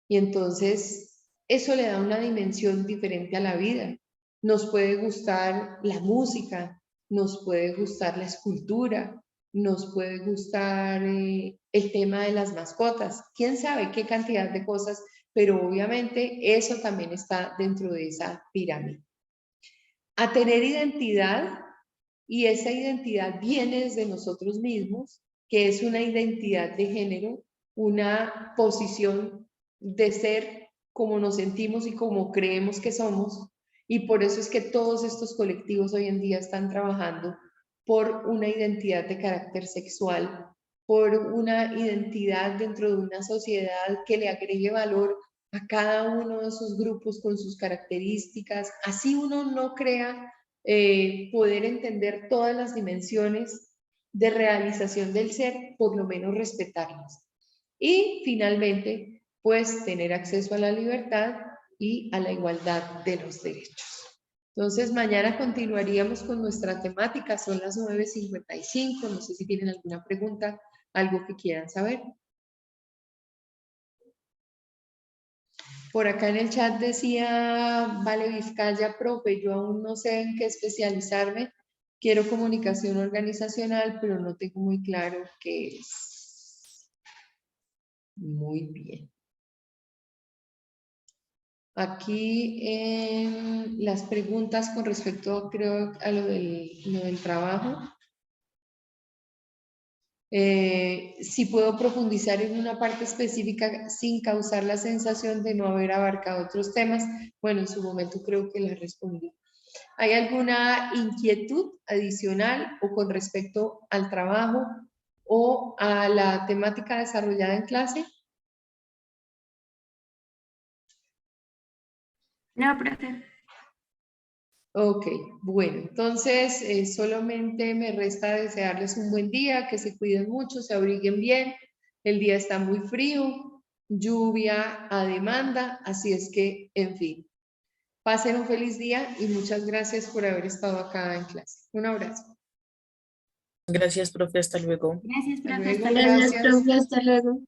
Y entonces eso le da una dimensión diferente a la vida. Nos puede gustar la música, nos puede gustar la escultura, nos puede gustar el tema de las mascotas. ¿Quién sabe qué cantidad de cosas? Pero obviamente eso también está dentro de esa pirámide. A tener identidad, y esa identidad viene desde nosotros mismos, que es una identidad de género, una posición de ser como nos sentimos y como creemos que somos, y por eso es que todos estos colectivos hoy en día están trabajando por una identidad de carácter sexual, por una identidad dentro de una sociedad que le agregue valor a cada uno de esos grupos con sus características. Así uno no crea poder entender todas las dimensiones de realización del ser, por lo menos respetarlas. Y finalmente, pues tener acceso a la libertad y a la igualdad de los derechos. Entonces, mañana continuaríamos con nuestra temática, son las 9:55, no sé si tienen alguna pregunta, algo que quieran saber. Por acá en el chat decía, Vale Vizcaya, profe, yo aún no sé en qué especializarme, quiero comunicación organizacional, pero no tengo muy claro qué es. Muy bien. Aquí en las preguntas con respecto, creo, a lo del trabajo. Si puedo profundizar en una parte específica sin causar la sensación de no haber abarcado otros temas. Bueno, en su momento creo que la respondí. ¿Hay alguna inquietud adicional o con respecto al trabajo o a la temática desarrollada en clase? No, profe. Ok, bueno, entonces solamente me resta desearles un buen día, que se cuiden mucho, se abriguen bien. El día está muy frío, lluvia a demanda, así es que, en fin, pasen un feliz día y muchas gracias por haber estado acá en clase. Un abrazo. Gracias, profe, hasta luego. Gracias, Hasta profe. luego, Hasta luego. gracias. Hasta luego.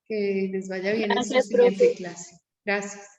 Que les vaya bien en su Gracias, siguiente profe. clase. Gracias.